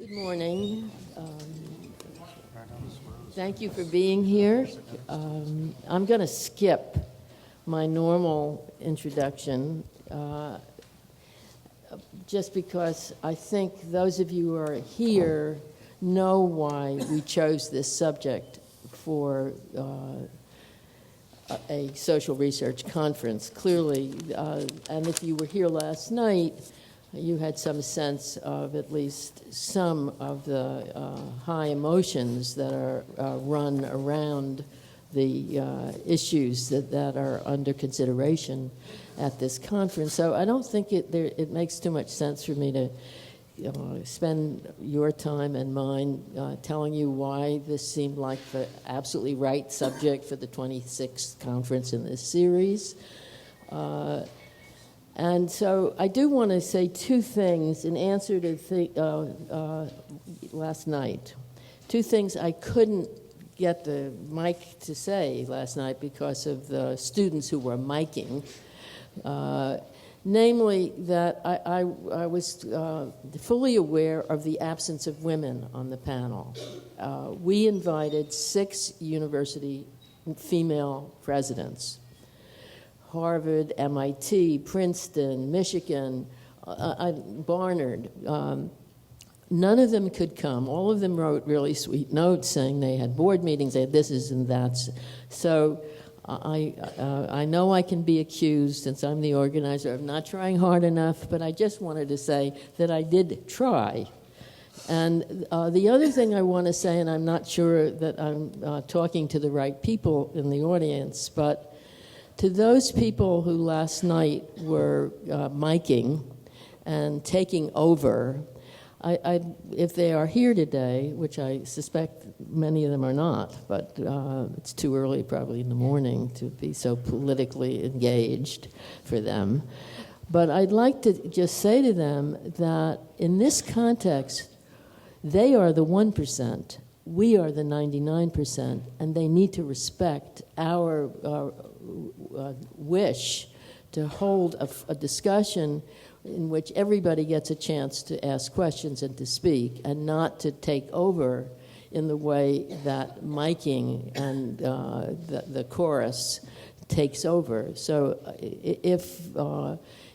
Good morning. Thank you for being here. I'm going to skip my normal introduction just because I think those of you who are here know why we chose this subject for a social research conference, clearly. And if you were here last night, you had some sense of at least some of the high emotions that are run around the issues that are under consideration at this conference. So I don't think it makes too much sense for me to spend your time and mine telling you why this seemed like the absolutely right subject for the 26th conference in this series. And so I do want to say two things in answer to last night. Two things I couldn't get the mic to say last night because of the students who were miking. Namely, that I was fully aware of the absence of women on the panel. We invited 6 university female presidents: Harvard, MIT, Princeton, Michigan, Barnard. None of them could come. All of them wrote really sweet notes saying they had board meetings, they had this and that. So I know I can be accused, since I'm the organizer, of not trying hard enough, but I just wanted to say that I did try. And the other thing I want to say, and I'm not sure that I'm talking to the right people in the audience, but to those people who last night were miking and taking over, if they are here today, which I suspect many of them are not, but it's too early probably in the morning to be so politically engaged for them. But I'd like to just say to them that in this context, they are the 1%, we are the 99%, and they need to respect our wish to hold a discussion in which everybody gets a chance to ask questions and to speak, and not to take over in the way that miking and the chorus takes over. So if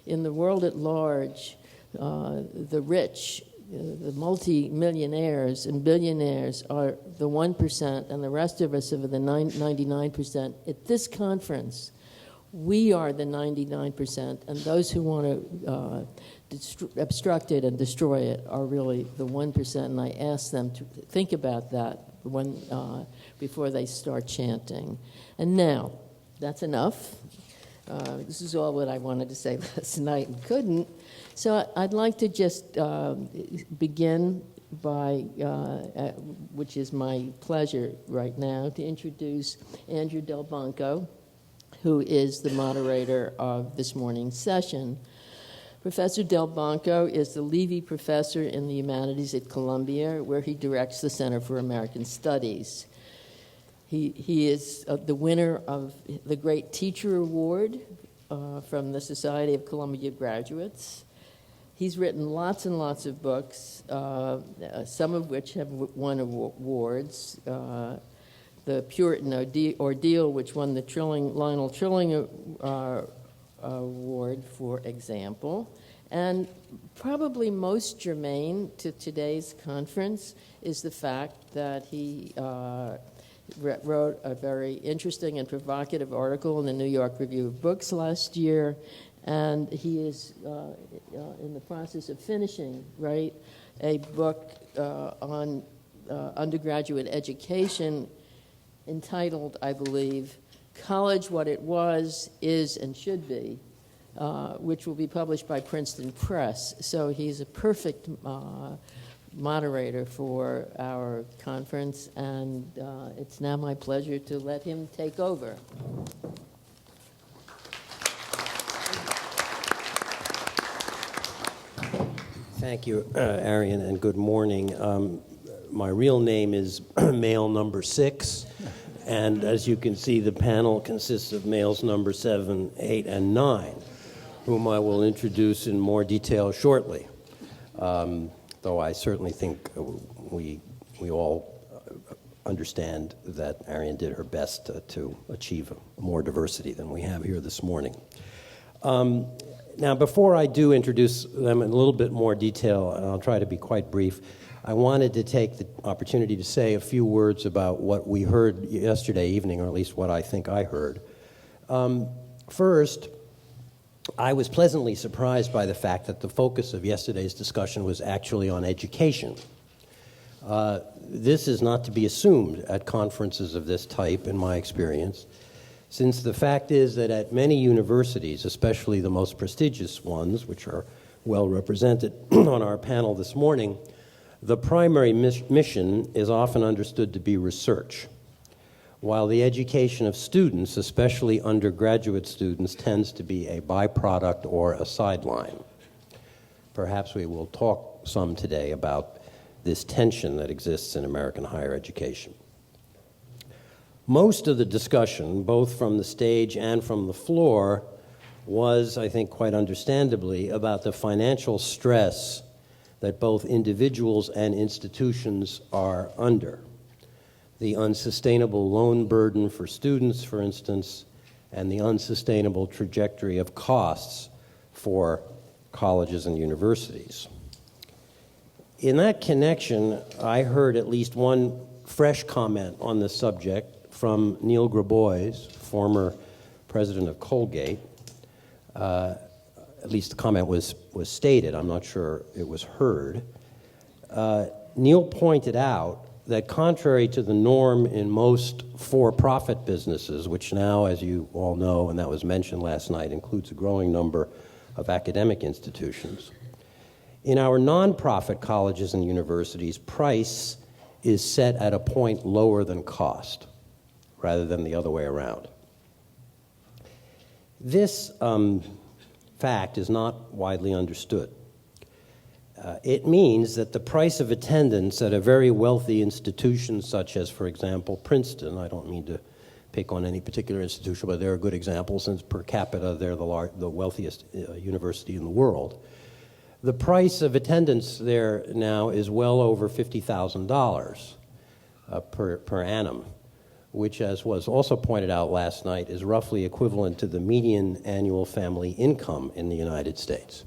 in the world at large, the rich, the multi-millionaires and billionaires are the 1%, and the rest of us are the 99%, at this conference, we are the 99%, and those who want to obstruct it and destroy it are really the 1%, and I ask them to think about that before they start chanting. And now, that's enough. This is all what I wanted to say last night and couldn't. So I'd like to just begin by, which is my pleasure right now, to introduce Andrew Delbanco, who is the moderator of this morning's session. Professor Delbanco is the Levy Professor in the Humanities at Columbia, where he directs the Center for American Studies. He is the winner of the Great Teacher Award from the Society of Columbia Graduates. He's written lots and lots of books, some of which have won awards. The Puritan Ordeal, which won the Lionel Trilling Award, for example. And probably most germane to today's conference is the fact that he wrote a very interesting and provocative article in the New York Review of Books last year, and he is in the process of finishing, a book on undergraduate education entitled, I believe, College: What It Was, Is, and Should Be, which will be published by Princeton Press. So he's a perfect moderator for our conference, and it's now my pleasure to let him take over. Thank you, Arian, and good morning. My real name is male number 6, and as you can see, the panel consists of males number 7, 8, and 9, whom I will introduce in more detail shortly. though I certainly think we all understand that Arian did her best to achieve more diversity than we have here this morning. Now, before I do introduce them in a little bit more detail, and I'll try to be quite brief, I wanted to take the opportunity to say a few words about what we heard yesterday evening, or at least what I think I heard. First, I was pleasantly surprised by the fact that the focus of yesterday's discussion was actually on education. This is not to be assumed at conferences of this type, in my experience, since the fact is that at many universities, especially the most prestigious ones, which are well represented on our panel this morning, the primary mission is often understood to be research, while the education of students, especially undergraduate students, tends to be a byproduct or a sideline. Perhaps we will talk some today about this tension that exists in American higher education. Most of the discussion, both from the stage and from the floor, was, I think quite understandably, about the financial stress that both individuals and institutions are under. The unsustainable loan burden for students, for instance, and the unsustainable trajectory of costs for colleges and universities. In that connection, I heard at least one fresh comment on the subject from Neil Grabois, former president of Colgate. At least the comment was stated. I'm not sure it was heard. Neil pointed out that contrary to the norm in most for-profit businesses, which now, as you all know, and that was mentioned last night, includes a growing number of academic institutions, in our nonprofit colleges and universities, price is set at a point lower than cost, rather than the other way around. This fact is not widely understood. It means that the price of attendance at a very wealthy institution, such as, for example, Princeton — I don't mean to pick on any particular institution, but they're a good example since per capita they're the wealthiest university in the world. The price of attendance there now is well over $50,000 per annum, which, as was also pointed out last night, is roughly equivalent to the median annual family income in the United States.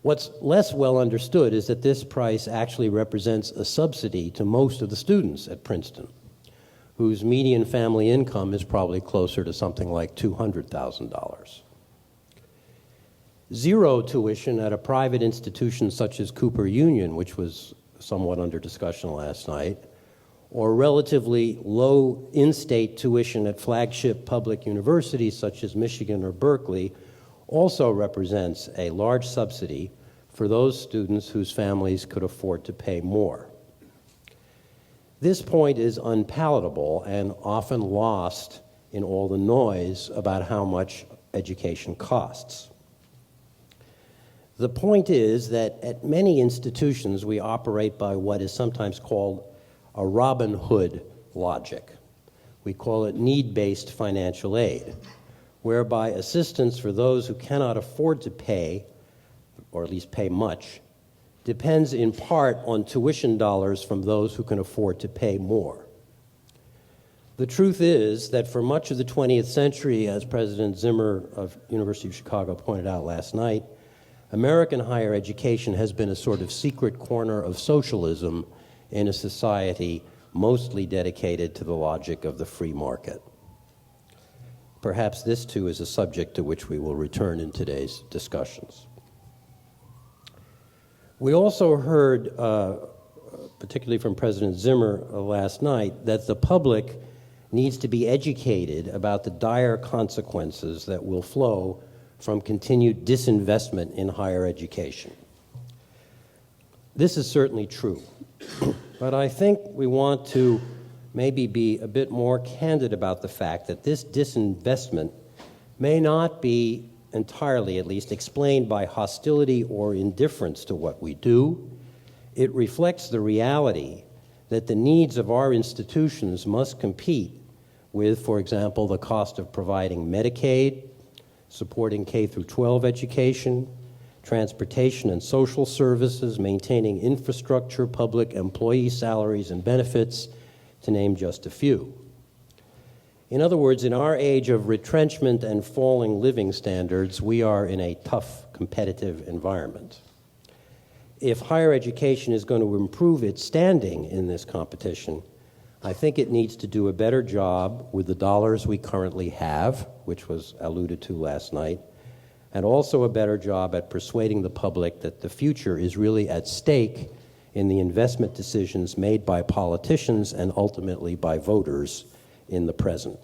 What's less well understood is that this price actually represents a subsidy to most of the students at Princeton, whose median family income is probably closer to something like $200,000. Zero tuition at a private institution such as Cooper Union, which was somewhat under discussion last night, or relatively low in-state tuition at flagship public universities such as Michigan or Berkeley, also represents a large subsidy for those students whose families could afford to pay more. This point is unpalatable and often lost in all the noise about how much education costs. The point is that at many institutions we operate by what is sometimes called a Robin Hood logic. We call it need-based financial aid, whereby assistance for those who cannot afford to pay, or at least pay much, depends in part on tuition dollars from those who can afford to pay more. The truth is that for much of the 20th century, as President Zimmer of University of Chicago pointed out last night, American higher education has been a sort of secret corner of socialism in a society mostly dedicated to the logic of the free market. Perhaps this, too, is a subject to which we will return in today's discussions. We also heard, particularly from President Zimmer last night, that the public needs to be educated about the dire consequences that will flow from continued disinvestment in higher education. This is certainly true, but I think we want to maybe be a bit more candid about the fact that this disinvestment may not be entirely, at least, explained by hostility or indifference to what we do. It reflects the reality that the needs of our institutions must compete with, for example, the cost of providing Medicaid, supporting K-12 education, transportation and social services, maintaining infrastructure, public employee salaries and benefits, to name just a few. In other words, in our age of retrenchment and falling living standards, we are in a tough, competitive environment. If higher education is going to improve its standing in this competition, I think it needs to do a better job with the dollars we currently have, which was alluded to last night, and also a better job at persuading the public that the future is really at stake in the investment decisions made by politicians and ultimately by voters in the present.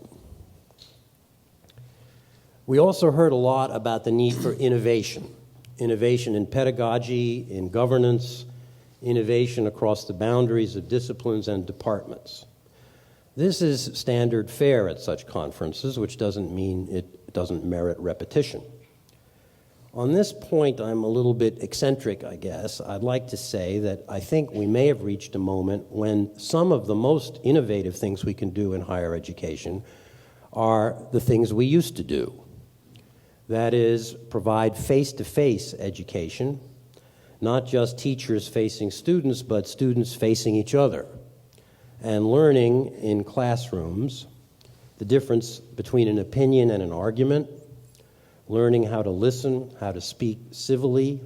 We also heard a lot about the need for innovation in pedagogy, in governance, innovation across the boundaries of disciplines and departments. This is standard fare at such conferences, which doesn't mean it doesn't merit repetition. On this point, I'm a little bit eccentric, I guess. I'd like to say that I think we may have reached a moment when some of the most innovative things we can do in higher education are the things we used to do. That is, provide face-to-face education, not just teachers facing students, but students facing each other, and learning in classrooms the difference between an opinion and an argument, learning how to listen, how to speak civilly,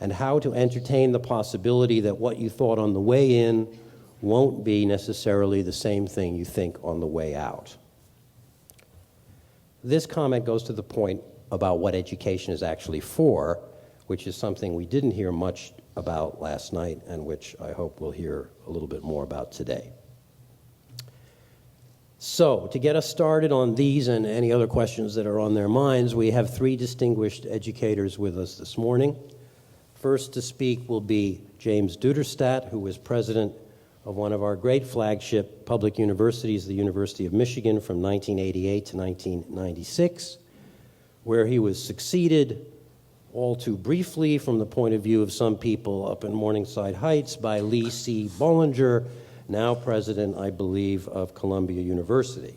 and how to entertain the possibility that what you thought on the way in won't be necessarily the same thing you think on the way out. This comment goes to the point about what education is actually for, which is something we didn't hear much about last night and which I hope we'll hear a little bit more about today. So, to get us started on these and any other questions that are on their minds, we have three distinguished educators with us this morning. First to speak will be James Duderstadt, who is president of one of our great flagship public universities, the University of Michigan, from 1988 to 1996, where he was succeeded all too briefly from the point of view of some people up in Morningside Heights by Lee C. Bollinger, now president, I believe, of Columbia University.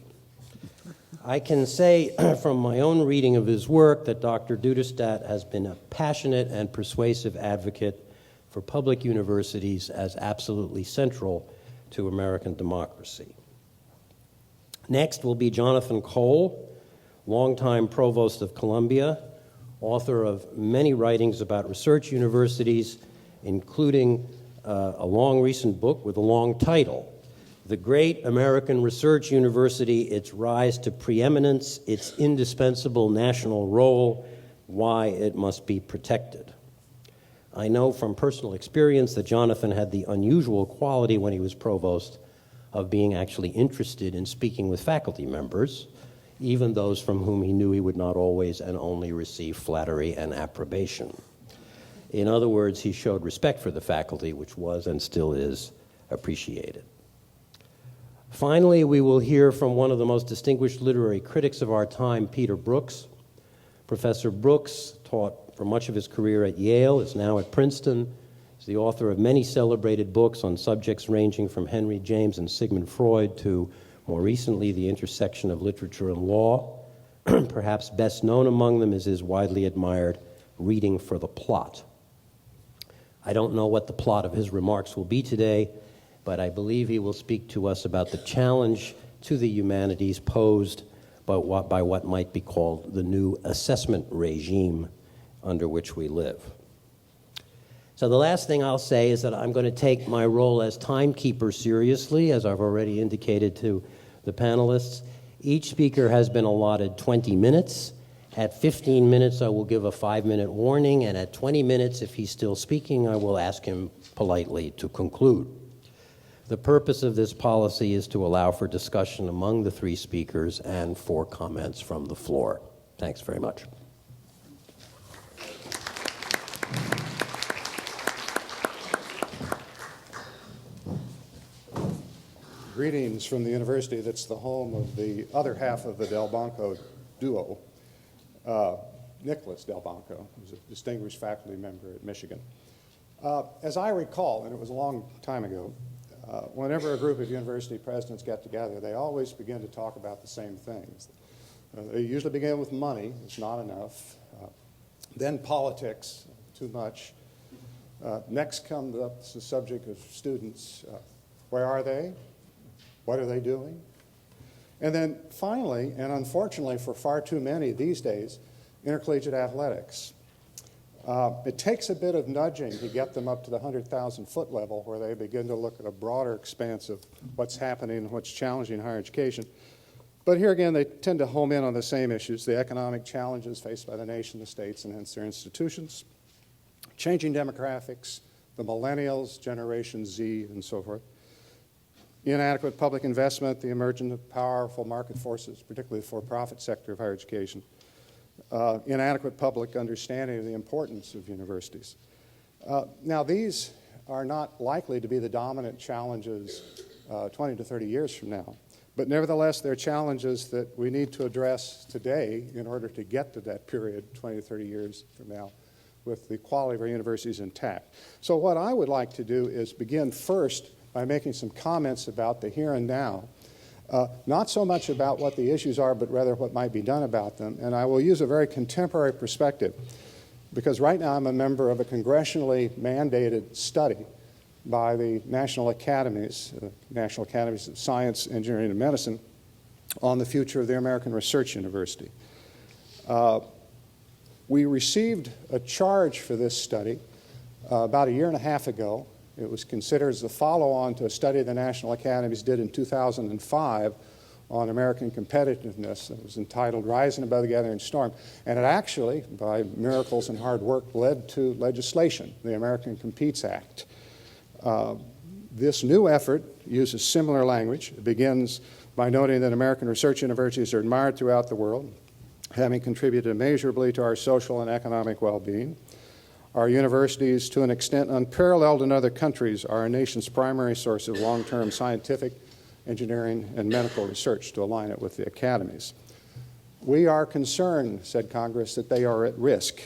I can say from my own reading of his work that Dr. Duderstadt has been a passionate and persuasive advocate for public universities as absolutely central to American democracy. Next will be Jonathan Cole, longtime provost of Columbia, author of many writings about research universities, including a long recent book with a long title, The Great American Research University, Its Rise to Preeminence, Its Indispensable National Role, Why It Must Be Protected. I know from personal experience that Jonathan had the unusual quality when he was provost of being actually interested in speaking with faculty members, even those from whom he knew he would not always and only receive flattery and approbation. In other words, he showed respect for the faculty, which was and still is appreciated. Finally, we will hear from one of the most distinguished literary critics of our time, Peter Brooks. Professor Brooks taught for much of his career at Yale, is now at Princeton. He's the author of many celebrated books on subjects ranging from Henry James and Sigmund Freud to, more recently, the intersection of literature and law. Perhaps best known among them is his widely admired Reading for the Plot. I don't know what the plot of his remarks will be today, but I believe he will speak to us about the challenge to the humanities posed by what might be called the new assessment regime under which we live. So the last thing I'll say is that I'm going to take my role as timekeeper seriously, as I've already indicated to the panelists. Each speaker has been allotted 20 minutes. At 15 minutes, I will give a 5-minute warning, and at 20 minutes, if he's still speaking, I will ask him politely to conclude. The purpose of this policy is to allow for discussion among the three speakers and for comments from the floor. Thanks very much. Greetings from the university that's the home of the other half of the Delbanco duo, Nicholas Delbanco, who's a distinguished faculty member at Michigan. As I recall, and it was a long time ago, whenever a group of university presidents get together, they always begin to talk about the same things. They usually begin with money, it's not enough, then politics, too much. Next comes up the subject of students. Where are they? What are they doing? And then finally, and unfortunately for far too many these days, intercollegiate athletics. It takes a bit of nudging to get them up to the 100,000-foot level where they begin to look at a broader expanse of what's happening and what's challenging higher education. But here again, they tend to home in on the same issues, the economic challenges faced by the nation, the states, and hence their institutions, changing demographics, the millennials, Generation Z, and so forth, inadequate public investment, the emergence of powerful market forces, particularly the for-profit sector of higher education, inadequate public understanding of the importance of universities. Now, these are not likely to be the dominant challenges 20 to 30 years from now, but nevertheless, they're challenges that we need to address today in order to get to that period 20 to 30 years from now with the quality of our universities intact. So what I would like to do is begin first by making some comments about the here and now, not so much about what the issues are, but rather what might be done about them. And I will use a very contemporary perspective, because right now I'm a member of a congressionally mandated study by the National Academies of Science, Engineering, and Medicine on the future of the American Research University. We received a charge for this study about a year and a half ago. It was considered as the follow-on to a study the National Academies did in 2005 on American competitiveness. It was entitled Rising Above the Gathering Storm. And it actually, by miracles and hard work, led to legislation, the American Competes Act. This new effort uses similar language. It begins by noting that American research universities are admired throughout the world, having contributed immeasurably to our social and economic well-being. Our universities, to an extent unparalleled in other countries, are our nation's primary source of long-term scientific, engineering, and medical research, to align it with the academies. We are concerned, said Congress, that they are at risk.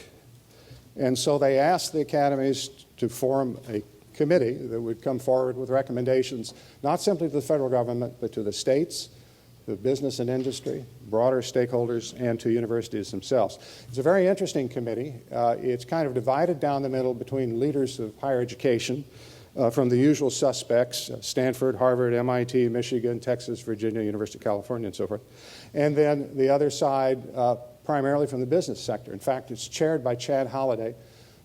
And so they asked the academies to form a committee that would come forward with recommendations, not simply to the federal government, but to the states, to business and industry, broader stakeholders, and to universities themselves. It's a very interesting committee. It's kind of divided down the middle between leaders of higher education from the usual suspects, Stanford, Harvard, MIT, Michigan, Texas, Virginia, University of California, and so forth. And then the other side, primarily from the business sector. In fact, it's chaired by Chad Holliday,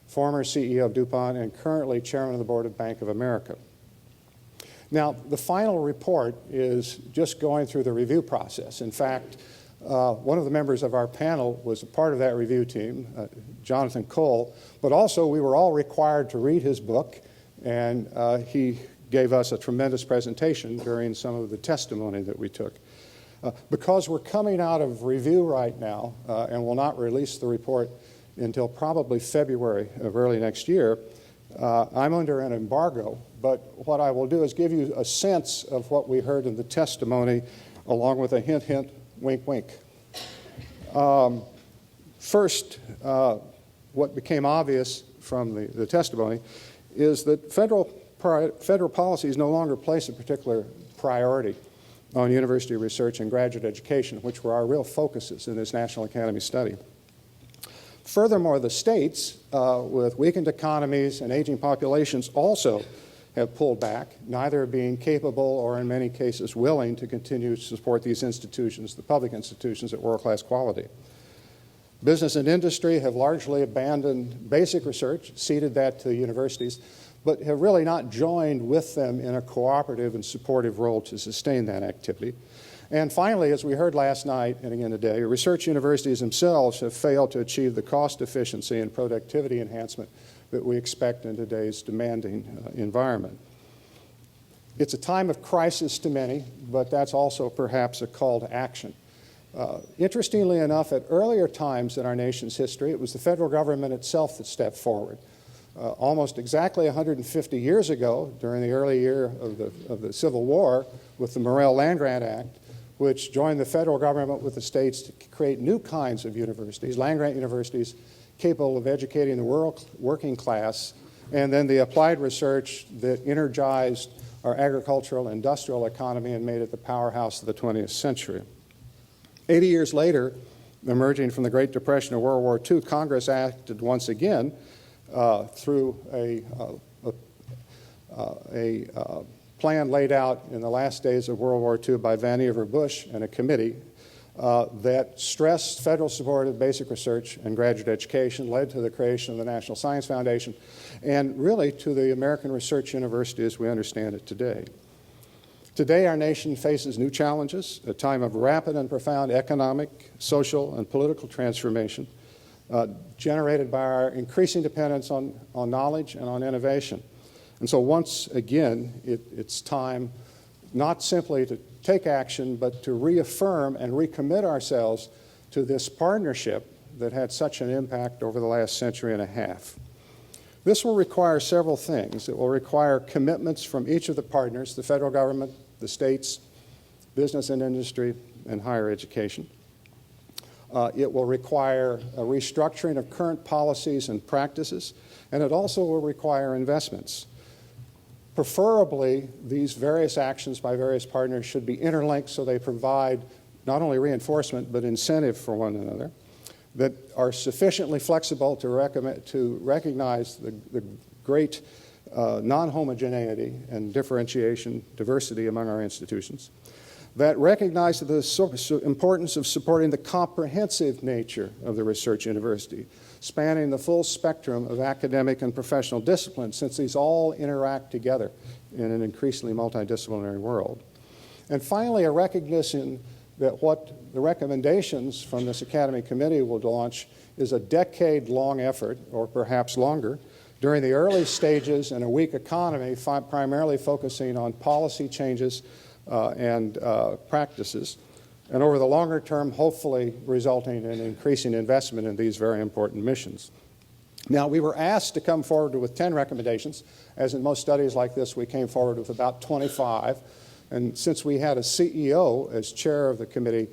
former CEO of DuPont and currently chairman of the board of Bank of America. Now, the final report is just going through the review process. In fact, one of the members of our panel was a part of that review team, Jonathan Cole, but also we were all required to read his book, and he gave us a tremendous presentation during some of the testimony that we took. Because we're coming out of review right now and will not release the report until probably February of early next year, I'm under an embargo, but what I will do is give you a sense of what we heard in the testimony, along with a hint, hint, wink, wink. First, what became obvious from the testimony is that federal policies no longer place a particular priority on university research and graduate education, which were our real focuses in this National Academy study. Furthermore, the states, with weakened economies and aging populations, also have pulled back, neither being capable or in many cases willing to continue to support these institutions, the public institutions, at world-class quality. Business and industry have largely abandoned basic research, ceded that to universities, but have really not joined with them in a cooperative and supportive role to sustain that activity. And finally, as we heard last night and again today, research universities themselves have failed to achieve the cost efficiency and productivity enhancement that we expect in today's demanding environment. It's a time of crisis to many, but that's also perhaps a call to action. Interestingly enough, at earlier times in our nation's history, it was the federal government itself that stepped forward. Almost exactly 150 years ago, during the early year of the Civil War, with the Morrell Land-Grant Act, which joined the federal government with the states to create new kinds of universities, land-grant universities capable of educating the working class, and then the applied research that energized our agricultural and industrial economy and made it the powerhouse of the 20th century. 80 years later, emerging from the Great Depression of World War II, Congress acted once again through a plan laid out in the last days of World War II by Vannevar Bush and a committee that stressed federal support of basic research and graduate education, led to the creation of the National Science Foundation, and really to the American Research University as we understand it today. Today, our nation faces new challenges, a time of rapid and profound economic, social, and political transformation generated by our increasing dependence on knowledge and on innovation. And so once again, it's time not simply to take action, but to reaffirm and recommit ourselves to this partnership that had such an impact over the last century and a half. This will require several things. It will require commitments from each of the partners, the federal government, the states, business and industry, and higher education. It will require a restructuring of current policies and practices, and it also will require investments. Preferably, these various actions by various partners should be interlinked so they provide not only reinforcement but incentive for one another, that are sufficiently flexible to recognize the great non-homogeneity and differentiation, diversity among our institutions, that recognize the importance of supporting the comprehensive nature of the research university, spanning the full spectrum of academic and professional disciplines, since these all interact together in an increasingly multidisciplinary world. And finally, a recognition that what the recommendations from this Academy Committee will launch is a decade-long effort, or perhaps longer, during the early stages in a weak economy, primarily focusing on policy changes and practices, and over the longer term, hopefully resulting in increasing investment in these very important missions. Now, we were asked to come forward with 10 recommendations. As in most studies like this, we came forward with about 25. And since we had a CEO as chair of the committee,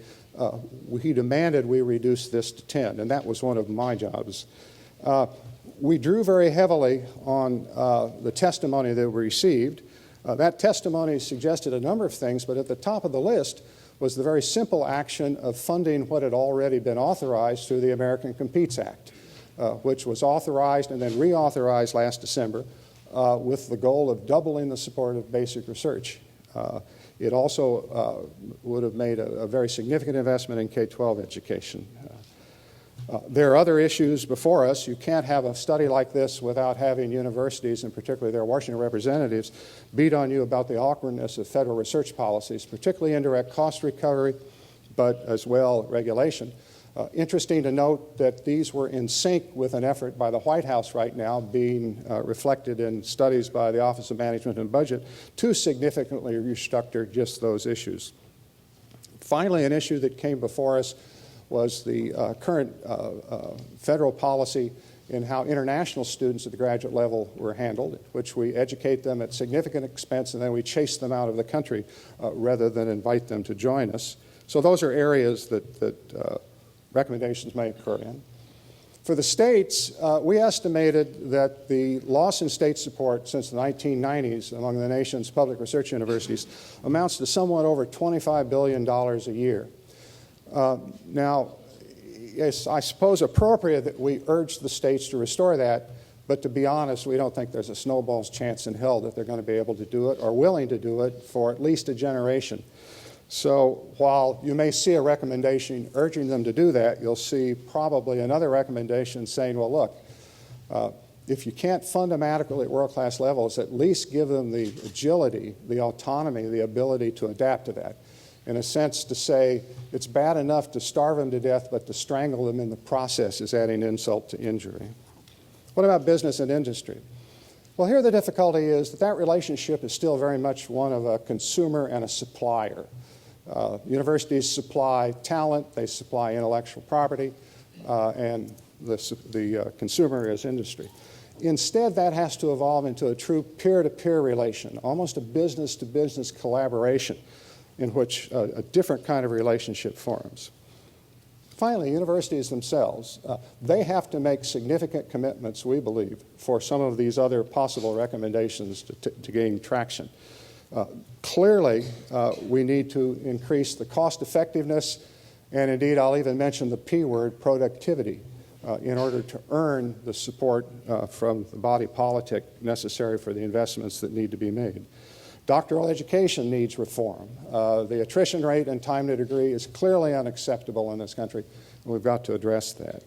he demanded we reduce this to 10, and that was one of my jobs. We drew very heavily on the testimony that we received. That testimony suggested a number of things, but at the top of the list was the very simple action of funding what had already been authorized through the American Competes Act, which was authorized and then reauthorized last December with the goal of doubling the support of basic research. It also would have made a very significant investment in K-12 education. There are other issues before us. You can't have a study like this without having universities, and particularly their Washington representatives, beat on you about the awkwardness of federal research policies, particularly indirect cost recovery, but as well regulation. Interesting to note that these were in sync with an effort by the White House right now being reflected in studies by the Office of Management and Budget to significantly restructure just those issues. Finally, an issue that came before us was the current federal policy in how international students at the graduate level were handled, which we educate them at significant expense and then we chase them out of the country rather than invite them to join us. So those are areas that recommendations may occur in. For the states, we estimated that the loss in state support since the 1990s among the nation's public research universities amounts to somewhat over $25 billion a year. Now, it's, I suppose, appropriate that we urge the states to restore that, but to be honest, we don't think there's a snowball's chance in hell that they're going to be able to do it or willing to do it for at least a generation. So while you may see a recommendation urging them to do that, you'll see probably another recommendation saying, well, look, if you can't fund them adequately at world-class levels, at least give them the agility, the autonomy, the ability to adapt to that. In a sense, to say it's bad enough to starve them to death, but to strangle them in the process is adding insult to injury. What about business and industry? Well, here the difficulty is that that relationship is still very much one of a consumer and a supplier. Universities supply talent, they supply intellectual property, and the consumer is industry. Instead, that has to evolve into a true peer-to-peer relation, almost a business-to-business collaboration in which a different kind of relationship forms. Finally, universities themselves, they have to make significant commitments, we believe, for some of these other possible recommendations to gain traction. Clearly, we need to increase the cost effectiveness, and indeed I'll even mention the P word, productivity, in order to earn the support from the body politic necessary for the investments that need to be made. Doctoral education needs reform. The attrition rate and time to degree is clearly unacceptable in this country, and we've got to address that.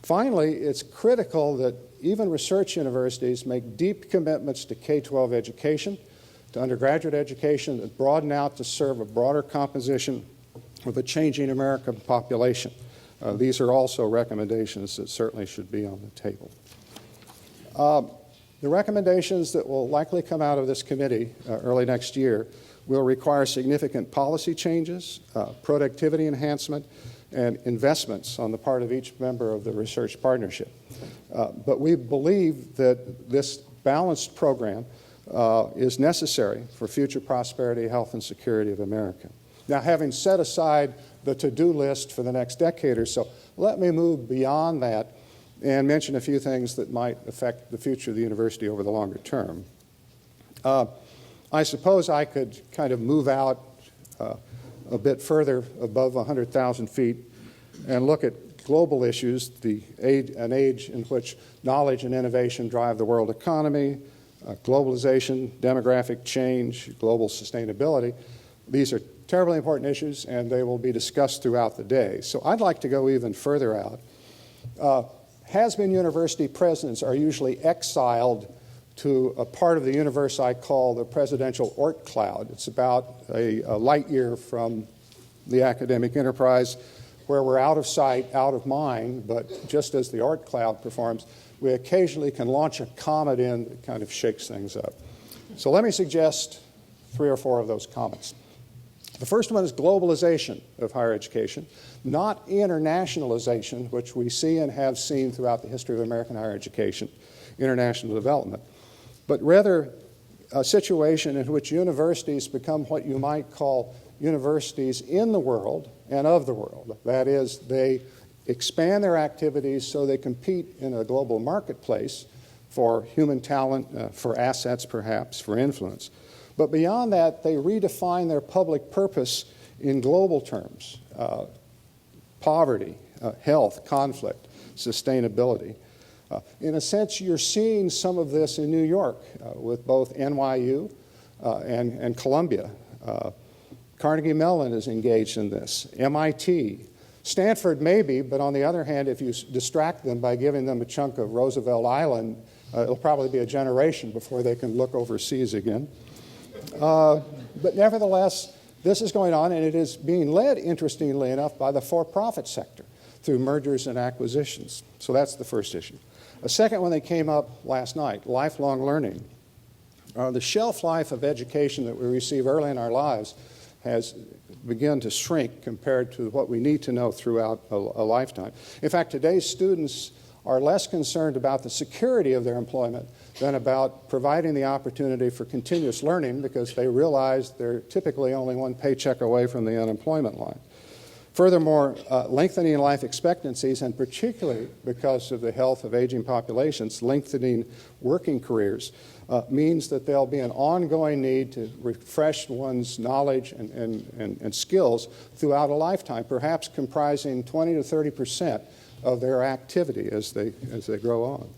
Finally, it's critical that even research universities make deep commitments to K-12 education, to undergraduate education that broaden out to serve a broader composition of a changing American population. These are also recommendations that certainly should be on the table. The recommendations that will likely come out of this committee early next year will require significant policy changes, productivity enhancement, and investments on the part of each member of the research partnership. But we believe that this balanced program is necessary for future prosperity, health, and security of America. Now, having set aside the to-do list for the next decade or so, let me move beyond that and mention a few things that might affect the future of the university over the longer term. I suppose I could kind of move out a bit further above 100,000 feet and look at global issues, an age in which knowledge and innovation drive the world economy, globalization, demographic change, global sustainability. These are terribly important issues, and they will be discussed throughout the day. So I'd like to go even further out. Has-been university presidents are usually exiled to a part of the universe I call the presidential Oort cloud. It's about a light year from the academic enterprise, where we're out of sight, out of mind, but just as the Oort cloud performs, we occasionally can launch a comet in that kind of shakes things up. So let me suggest 3 or 4 of those comets. The first one is globalization of higher education, not internationalization, which we see and have seen throughout the history of American higher education, international development, but rather a situation in which universities become what you might call universities in the world and of the world. That is, they expand their activities so they compete in a global marketplace for human talent, for assets perhaps, for influence. But beyond that, they redefine their public purpose in global terms: poverty, health, conflict, sustainability. In a sense, you're seeing some of this in New York with both NYU and Columbia. Carnegie Mellon is engaged in this, MIT. Stanford maybe, but on the other hand, if you distract them by giving them a chunk of Roosevelt Island, it'll probably be a generation before they can look overseas again. But nevertheless, this is going on, and it is being led, interestingly enough, by the for-profit sector through mergers and acquisitions. So that's the first issue. A second one that came up last night, lifelong learning. The shelf life of education that we receive early in our lives has begun to shrink compared to what we need to know throughout a lifetime. In fact, today's students are less concerned about the security of their employment than about providing the opportunity for continuous learning, because they realize they're typically only one paycheck away from the unemployment line. Furthermore, lengthening life expectancies, and particularly because of the health of aging populations, lengthening working careers, means that there'll be an ongoing need to refresh one's knowledge and skills throughout a lifetime, perhaps comprising 20 to 30% of their activity as they grow on.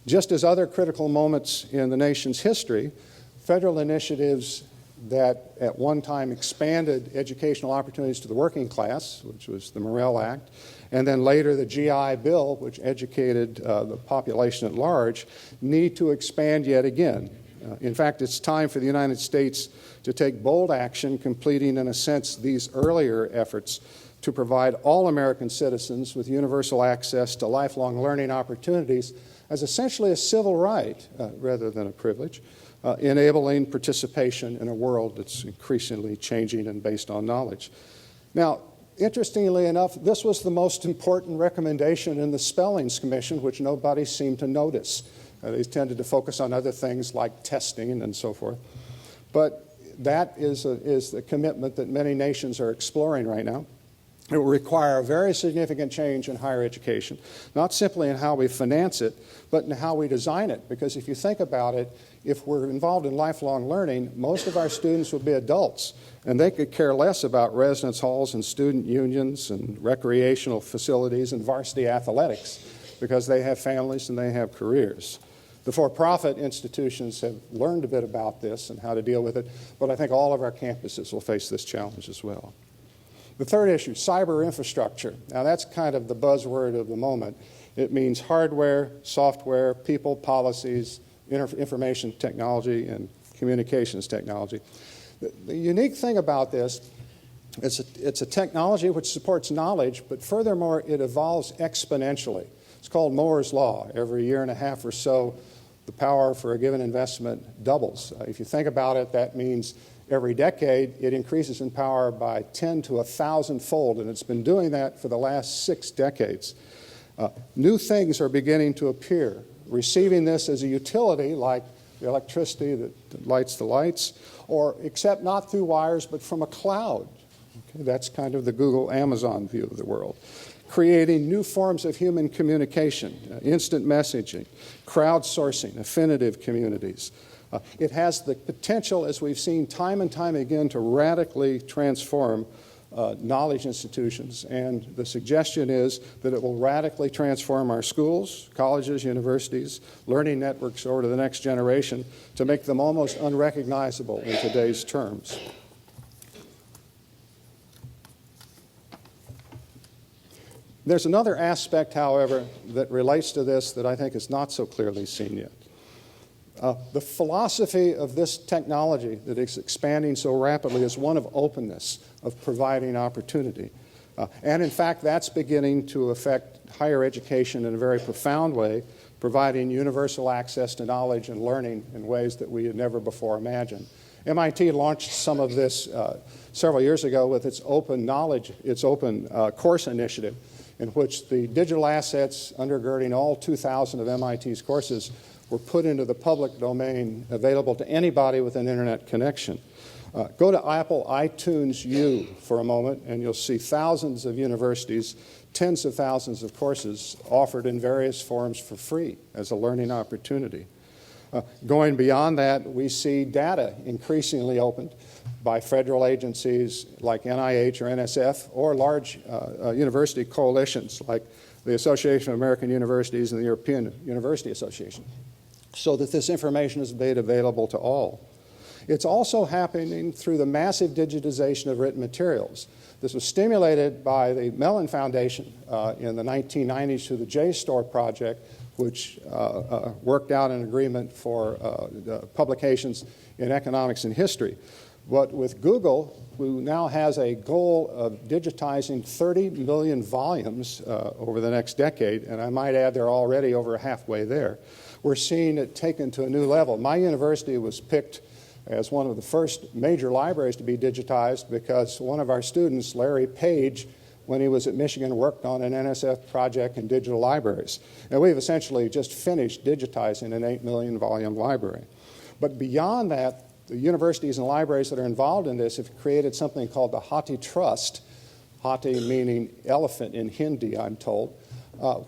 Just as other critical moments in the nation's history, federal initiatives that at one time expanded educational opportunities to the working class, which was the Morrill Act, and then later the GI Bill, which educated the population at large, need to expand yet again. In fact, it's time for the United States to take bold action, completing, in a sense, these earlier efforts to provide all American citizens with universal access to lifelong learning opportunities as essentially a civil right rather than a privilege, enabling participation in a world that's increasingly changing and based on knowledge. Now, interestingly enough, this was the most important recommendation in the Spellings Commission, which nobody seemed to notice. They tended to focus on other things like testing and so forth. But that is the commitment that many nations are exploring right now. It will require a very significant change in higher education, not simply in how we finance it, but in how we design it. Because if you think about it, if we're involved in lifelong learning, most of our students would be adults, and they could care less about residence halls and student unions and recreational facilities and varsity athletics because they have families and they have careers. The for-profit institutions have learned a bit about this and how to deal with it, but I think all of our campuses will face this challenge as well. The third issue, cyber infrastructure. Now that's kind of the buzzword of the moment. It means hardware, software, people, policies, information technology, and communications technology. The unique thing about this is it's a technology which supports knowledge, but furthermore, it evolves exponentially. It's called Moore's Law. Every year and a half or so, the power for a given investment doubles. If you think about it, that means every decade it increases in power by 10 to 1,000-fold, and it's been doing that for the last 6 decades. New things are beginning to appear, receiving this as a utility like the electricity that lights the lights, or except not through wires but from a cloud. Okay, that's kind of the Google, Amazon view of the world. Creating new forms of human communication, instant messaging, crowdsourcing, affinitive communities. It has the potential, as we've seen time and time again, to radically transform knowledge institutions, and the suggestion is that it will radically transform our schools, colleges, universities, learning networks over to the next generation to make them almost unrecognizable in today's terms. There's another aspect, however, that relates to this that I think is not so clearly seen yet. The philosophy of this technology that is expanding so rapidly is one of openness, of providing opportunity. And in fact, that's beginning to affect higher education in a very profound way, providing universal access to knowledge and learning in ways that we had never before imagined. MIT launched some of this several years ago with its open knowledge, its open course initiative, in which the digital assets undergirding all 2,000 of MIT's courses were put into the public domain, available to anybody with an internet connection. Go to Apple iTunes U for a moment, and you'll see thousands of universities, tens of thousands of courses offered in various forms for free as a learning opportunity. Going beyond that, we see data increasingly opened by federal agencies like NIH or NSF, or large university coalitions like the Association of American Universities and the European University Association, so that this information is made available to all. It's also happening through the massive digitization of written materials. This was stimulated by the Mellon Foundation in the 1990s through the JSTOR project, which worked out an agreement for publications in economics and history. But with Google, who now has a goal of digitizing 30 million volumes over the next decade, and I might add they're already over halfway there, we're seeing it taken to a new level. My university was picked as one of the first major libraries to be digitized because one of our students, Larry Page, when he was at Michigan, worked on an NSF project in digital libraries. And we've essentially just finished digitizing an 8 million volume library. But beyond that, the universities and libraries that are involved in this have created something called the Hati Trust, Hati meaning elephant in Hindi, I'm told,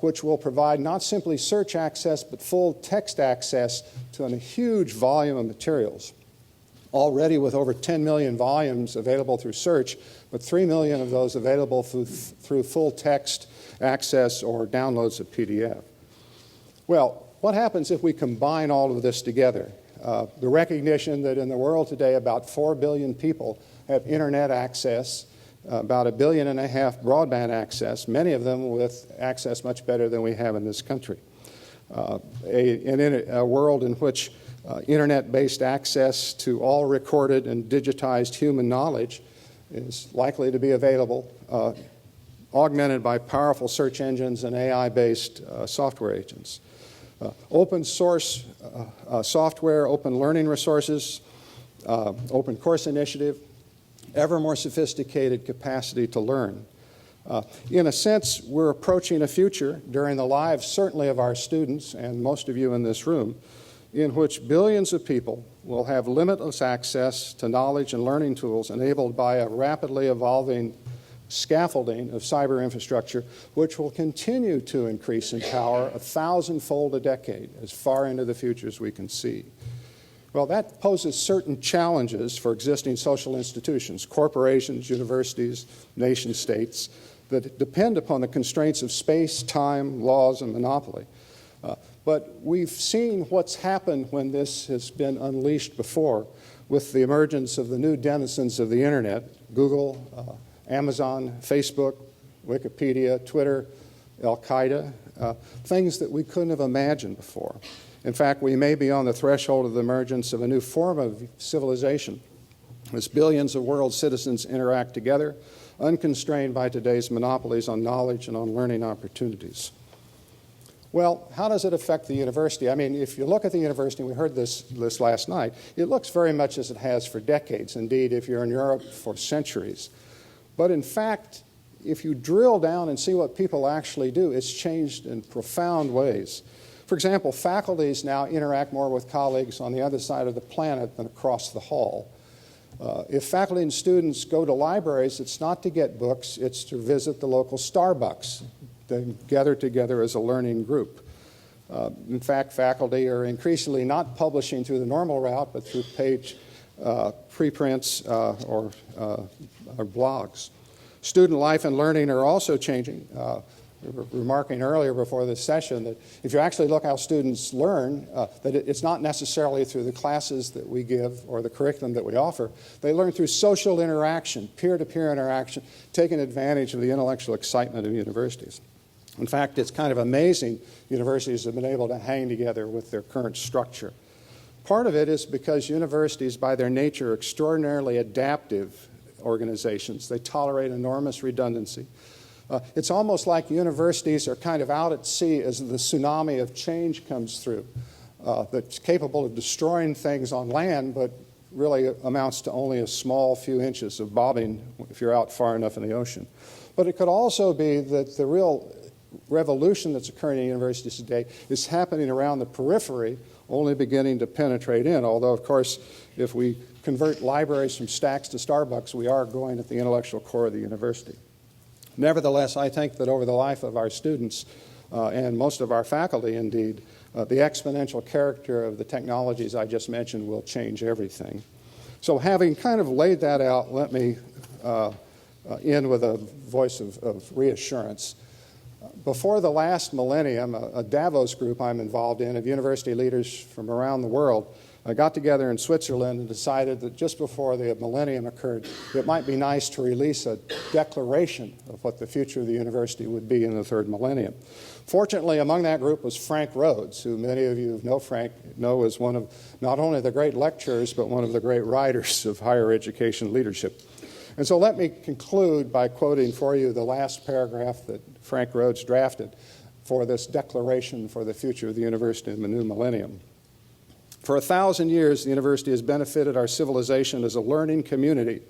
which will provide not simply search access, but full text access to a huge volume of materials. Already with over 10 million volumes available through search, but 3 million of those available through full text access or downloads of PDF. Well, what happens if we combine all of this together? The recognition that in the world today about 4 billion people have internet access, about 1.5 billion broadband access, many of them with access much better than we have in this country. In a world in which internet-based access to all recorded and digitized human knowledge is likely to be available, augmented by powerful search engines and AI-based software agents. Open source software, open learning resources, open course initiative, ever more sophisticated capacity to learn. In a sense, we're approaching a future during the lives, certainly of our students and most of you in this room, in which billions of people will have limitless access to knowledge and learning tools enabled by a rapidly evolving scaffolding of cyber infrastructure, which will continue to increase in power 1,000-fold a decade, as far into the future as we can see. Well, that poses certain challenges for existing social institutions, corporations, universities, nation states, that depend upon the constraints of space, time, laws, and monopoly. But we've seen what's happened when this has been unleashed before with the emergence of the new denizens of the internet, Google, Amazon, Facebook, Wikipedia, Twitter, Al-Qaeda, things that we couldn't have imagined before. In fact, we may be on the threshold of the emergence of a new form of civilization as billions of world citizens interact together, unconstrained by today's monopolies on knowledge and on learning opportunities. Well, how does it affect the university? I mean, if you look at the university, we heard this last night, it looks very much as it has for decades. Indeed, if you're in Europe, for centuries. But in fact, if you drill down and see what people actually do, it's changed in profound ways. For example, faculties now interact more with colleagues on the other side of the planet than across the hall. If faculty and students go to libraries, it's not to get books, it's to visit the local Starbucks. They gather together as a learning group. In fact, faculty are increasingly not publishing through the normal route, but through page preprints or blogs. Student life and learning are also changing. We were remarking earlier before this session that if you actually look how students learn, that it's not necessarily through the classes that we give or the curriculum that we offer. They learn through social interaction, peer-to-peer interaction, taking advantage of the intellectual excitement of universities. In fact, it's kind of amazing universities have been able to hang together with their current structure. Part of it is because universities, by their nature, are extraordinarily adaptive organizations. They tolerate enormous redundancy. It's almost like universities are kind of out at sea as the tsunami of change comes through that's capable of destroying things on land, but really amounts to only a small few inches of bobbing if you're out far enough in the ocean. But it could also be that the real revolution that's occurring in universities today is happening around the periphery, only beginning to penetrate in, although, of course, if we convert libraries from stacks to Starbucks, we are going at the intellectual core of the university. Nevertheless, I think that over the life of our students and most of our faculty, indeed, the exponential character of the technologies I just mentioned will change everything. So having kind of laid that out, let me end with a voice of reassurance. Before the last millennium, a Davos group I'm involved in of university leaders from around the world got together in Switzerland and decided that just before the millennium occurred, it might be nice to release a declaration of what the future of the university would be in the third millennium. Fortunately, among that group was Frank Rhodes, who many of you know Frank know as one of not only the great lecturers, but one of the great writers of higher education leadership. And so let me conclude by quoting for you the last paragraph that Frank Rhodes drafted for this declaration for the future of the university in the new millennium. For 1,000 years, the university has benefited our civilization as a learning community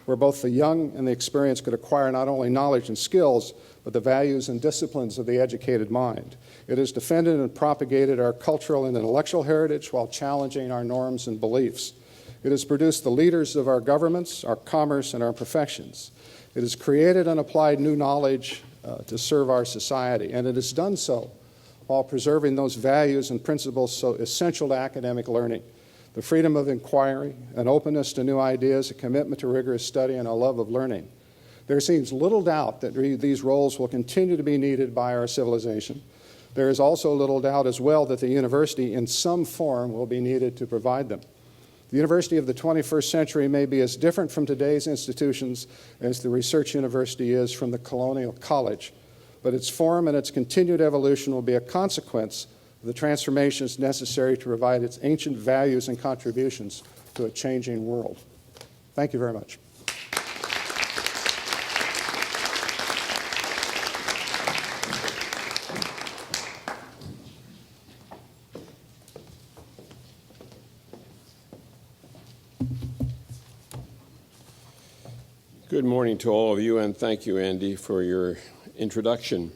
where both the young and the experienced could acquire not only knowledge and skills, but the values and disciplines of the educated mind. It has defended and propagated our cultural and intellectual heritage while challenging our norms and beliefs. It has produced the leaders of our governments, our commerce, and our professions. It has created and applied new knowledge to serve our society, and it has done so while preserving those values and principles so essential to academic learning: the freedom of inquiry, an openness to new ideas, a commitment to rigorous study, and a love of learning. There seems little doubt that these roles will continue to be needed by our civilization. There is also little doubt as well that the university in some form will be needed to provide them. The university of the 21st century may be as different from today's institutions as the research university is from the colonial college, but its form and its continued evolution will be a consequence of the transformations necessary to provide its ancient values and contributions to a changing world. Thank you very much. Good morning to all of you, and thank you, Andy, for your introduction.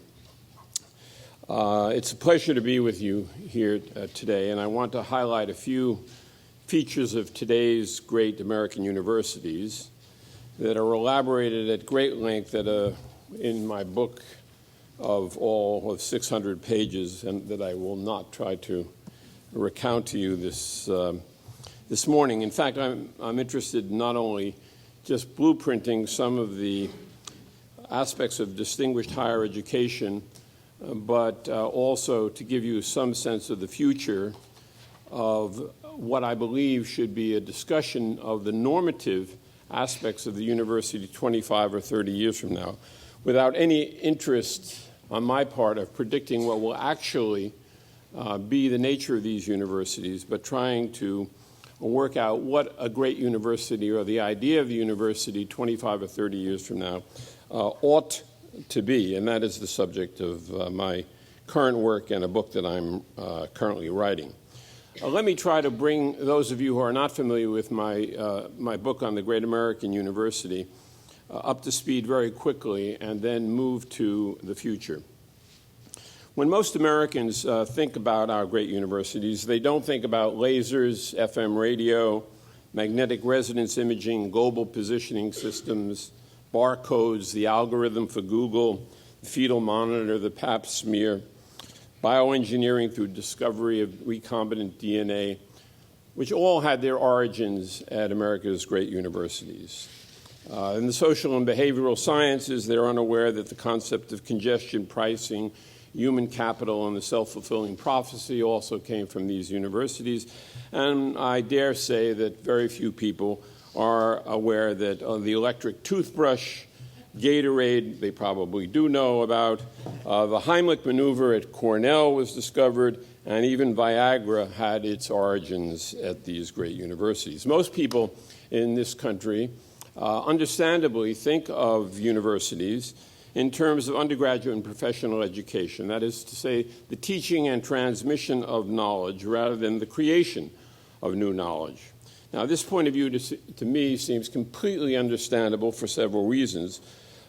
It's a pleasure to be with you here today, and I want to highlight a few features of today's great American universities that are elaborated at great length in my book of all of 600 pages, and that I will not try to recount to you this this morning. In fact, I'm interested in not only just blueprinting some of the aspects of distinguished higher education, but also to give you some sense of the future of what I believe should be a discussion of the normative aspects of the university 25 or 30 years from now, without any interest on my part of predicting what will actually be the nature of these universities, but trying to work out what a great university or the idea of the university 25 or 30 years from now ought to be, and that is the subject of my current work and a book that I'm currently writing. Let me try to bring those of you who are not familiar with my book on the Great American University up to speed very quickly and then move to the future. When most Americans think about our great universities, they don't think about lasers, FM radio, magnetic resonance imaging, global positioning systems, barcodes, the algorithm for Google, the fetal monitor, the Pap smear, bioengineering through discovery of recombinant DNA, which all had their origins at America's great universities. In the social and behavioral sciences, they're unaware that the concept of congestion pricing, human capital, and the self-fulfilling prophecy also came from these universities. And I dare say that very few people are aware that the electric toothbrush, Gatorade, they probably do know about. The Heimlich maneuver at Cornell was discovered, and even Viagra had its origins at these great universities. Most people in this country understandably think of universities in terms of undergraduate and professional education, that is to say, the teaching and transmission of knowledge rather than the creation of new knowledge. Now, this point of view to me seems completely understandable for several reasons.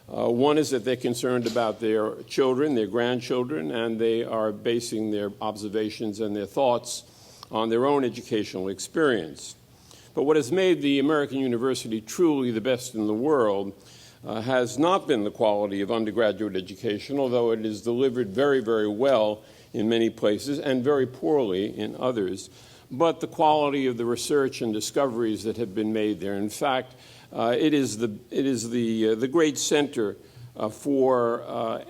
One is that they're concerned about their children, their grandchildren, and they are basing their observations and their thoughts on their own educational experience. But what has made the American university truly the best in the world has not been the quality of undergraduate education, although it is delivered very, very well in many places and very poorly in others, but the quality of the research and discoveries that have been made there. In fact, it is the great center for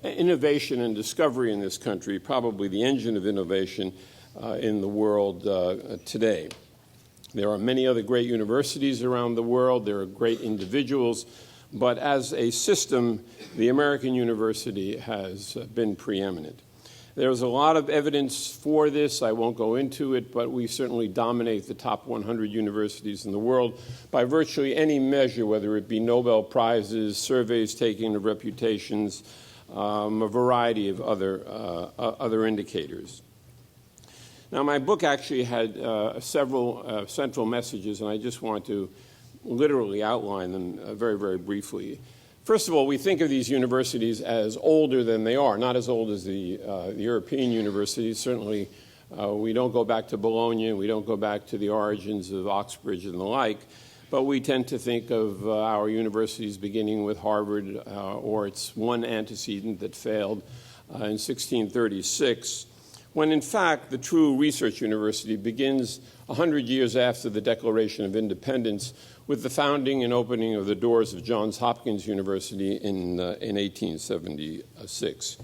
innovation and discovery in this country, probably the engine of innovation in the world today. There are many other great universities around the world. There are great individuals. But as a system, the American university has been preeminent. There's a lot of evidence for this. I won't go into it, but we certainly dominate the top 100 universities in the world by virtually any measure, whether it be Nobel Prizes, surveys taken of reputations, a variety of other indicators. Now, my book actually had several central messages, and I just want to literally outline them very, very briefly. First of all, we think of these universities as older than they are, not as old as the European universities. Certainly, we don't go back to Bologna, we don't go back to the origins of Oxbridge and the like, but we tend to think of our universities beginning with Harvard or its one antecedent that failed in 1636, when in fact the true research university begins 100 years after the Declaration of Independence with the founding and opening of the doors of Johns Hopkins University in 1876.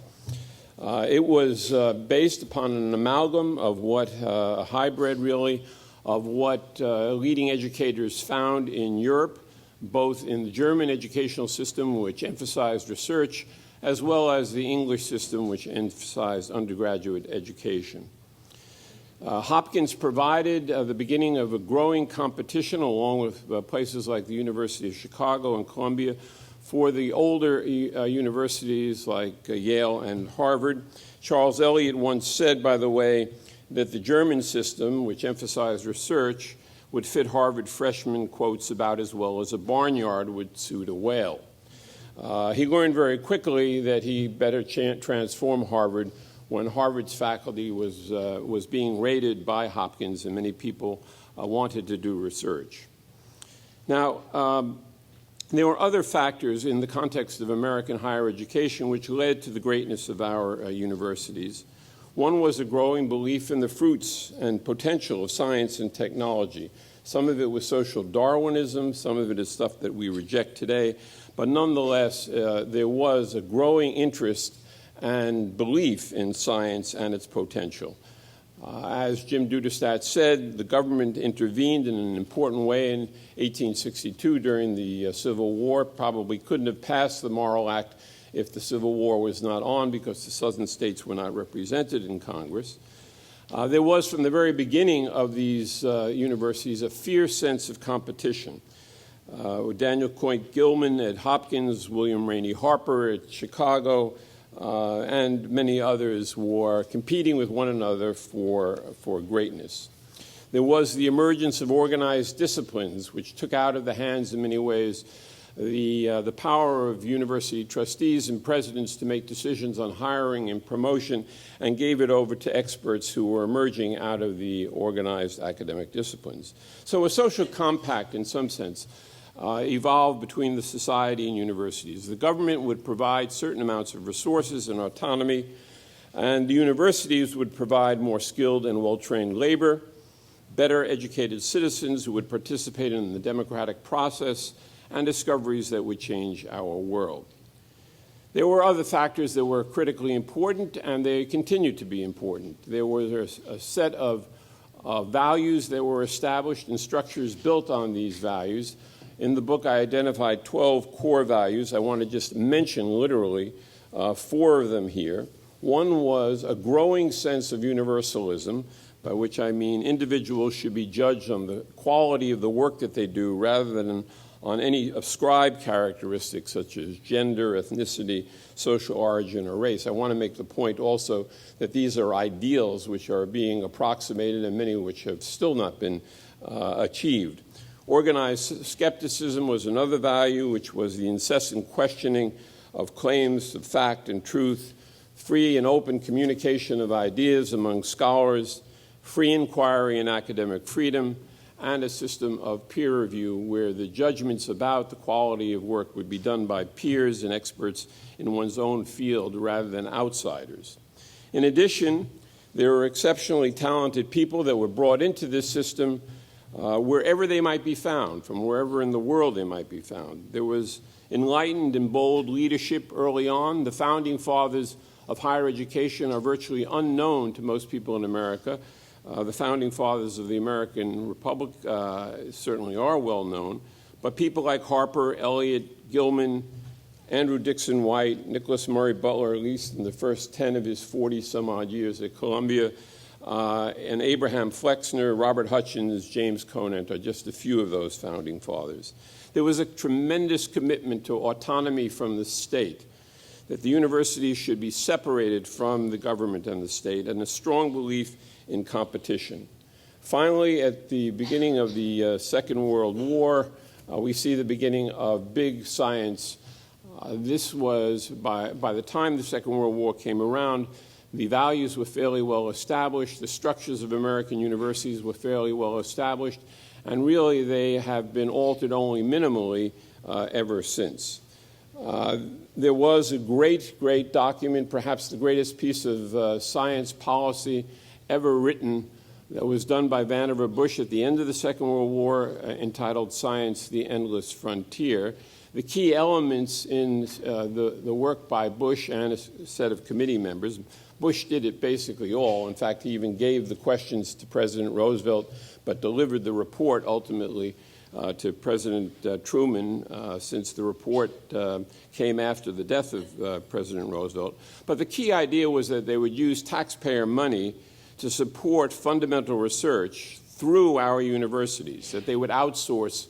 It was based upon an amalgam of what, a hybrid really, of what leading educators found in Europe, both in the German educational system, which emphasized research, as well as the English system, which emphasized undergraduate education. Hopkins provided the beginning of a growing competition, along with places like the University of Chicago and Columbia, for the older universities like Yale and Harvard. Charles Eliot once said, by the way, that the German system, which emphasized research, would fit Harvard freshmen, quotes, about as well as a barnyard would suit a whale. He learned very quickly that he better transform Harvard when Harvard's faculty was being raided by Hopkins, and many people wanted to do research. Now, there were other factors in the context of American higher education which led to the greatness of our universities. One was a growing belief in the fruits and potential of science and technology. Some of it was social Darwinism, some of it is stuff that we reject today, but nonetheless, there was a growing interest and belief in science and its potential. As Jim Duderstadt said, the government intervened in an important way in 1862 during the Civil War. Probably couldn't have passed the Morrill Act if the Civil War was not on, because the southern states were not represented in Congress. There was, from the very beginning of these universities, a fierce sense of competition. Daniel Coit Gilman at Hopkins, William Rainey Harper at Chicago, and many others were competing with one another for greatness. There was the emergence of organized disciplines, which took out of the hands, in many ways, the power of university trustees and presidents to make decisions on hiring and promotion, and gave it over to experts who were emerging out of the organized academic disciplines. So a social compact, in some sense, evolved between the society and universities. The government would provide certain amounts of resources and autonomy, and the universities would provide more skilled and well-trained labor, better educated citizens who would participate in the democratic process, and discoveries that would change our world. There were other factors that were critically important, and they continue to be important. There was a set of values that were established and structures built on these values. In the book, I identified 12 core values. I want to just mention literally 4 of them here. One was a growing sense of universalism, by which I mean individuals should be judged on the quality of the work that they do rather than on any ascribed characteristics such as gender, ethnicity, social origin, or race. I want to make the point also that these are ideals which are being approximated and many of which have still not been achieved. Organized skepticism was another value, which was the incessant questioning of claims of fact and truth, free and open communication of ideas among scholars, free inquiry and academic freedom, and a system of peer review where the judgments about the quality of work would be done by peers and experts in one's own field rather than outsiders. In addition, there were exceptionally talented people that were brought into this system wherever they might be found, from wherever in the world they might be found. There was enlightened and bold leadership early on. The founding fathers of higher education are virtually unknown to most people in America. The founding fathers of the American Republic certainly are well known, but people like Harper, Eliot, Gilman, Andrew Dixon White, Nicholas Murray Butler, at least in the first 10 of his 40-some-odd years at Columbia, and Abraham Flexner, Robert Hutchins, James Conant are just a few of those founding fathers. There was a tremendous commitment to autonomy from the state, that the universities should be separated from the government and the state, and a strong belief in competition. Finally, at the beginning of the Second World War, we see the beginning of big science. This was, by the time the Second World War came around, the values were fairly well established, the structures of American universities were fairly well established, and really they have been altered only minimally ever since. There was a great document, perhaps the greatest piece of science policy ever written, that was done by Vannevar Bush at the end of the Second World War, entitled Science, the Endless Frontier. The key elements in the work by Bush and a set of committee members, Bush did it basically all. In fact, he even gave the questions to President Roosevelt, but delivered the report ultimately to President Truman, since the report came after the death of President Roosevelt. But the key idea was that they would use taxpayer money to support fundamental research through our universities, that they would outsource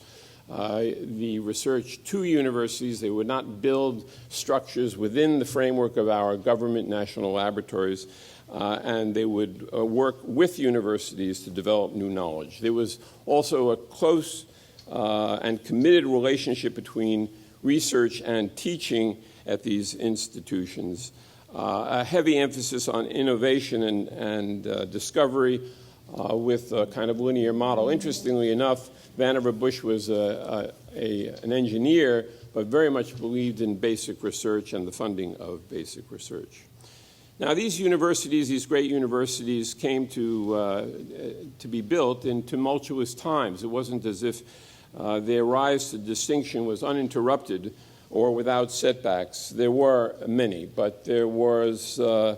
the research to universities. They would not build structures within the framework of our government national laboratories, and they would work with universities to develop new knowledge. There was also a close and committed relationship between research and teaching at these institutions. A heavy emphasis on innovation and discovery with a kind of linear model. Interestingly enough, Vannevar Bush was an engineer, but very much believed in basic research and the funding of basic research. Now, these universities, these great universities, came to be built in tumultuous times. It wasn't as if their rise to distinction was uninterrupted or without setbacks. There were many, but there was an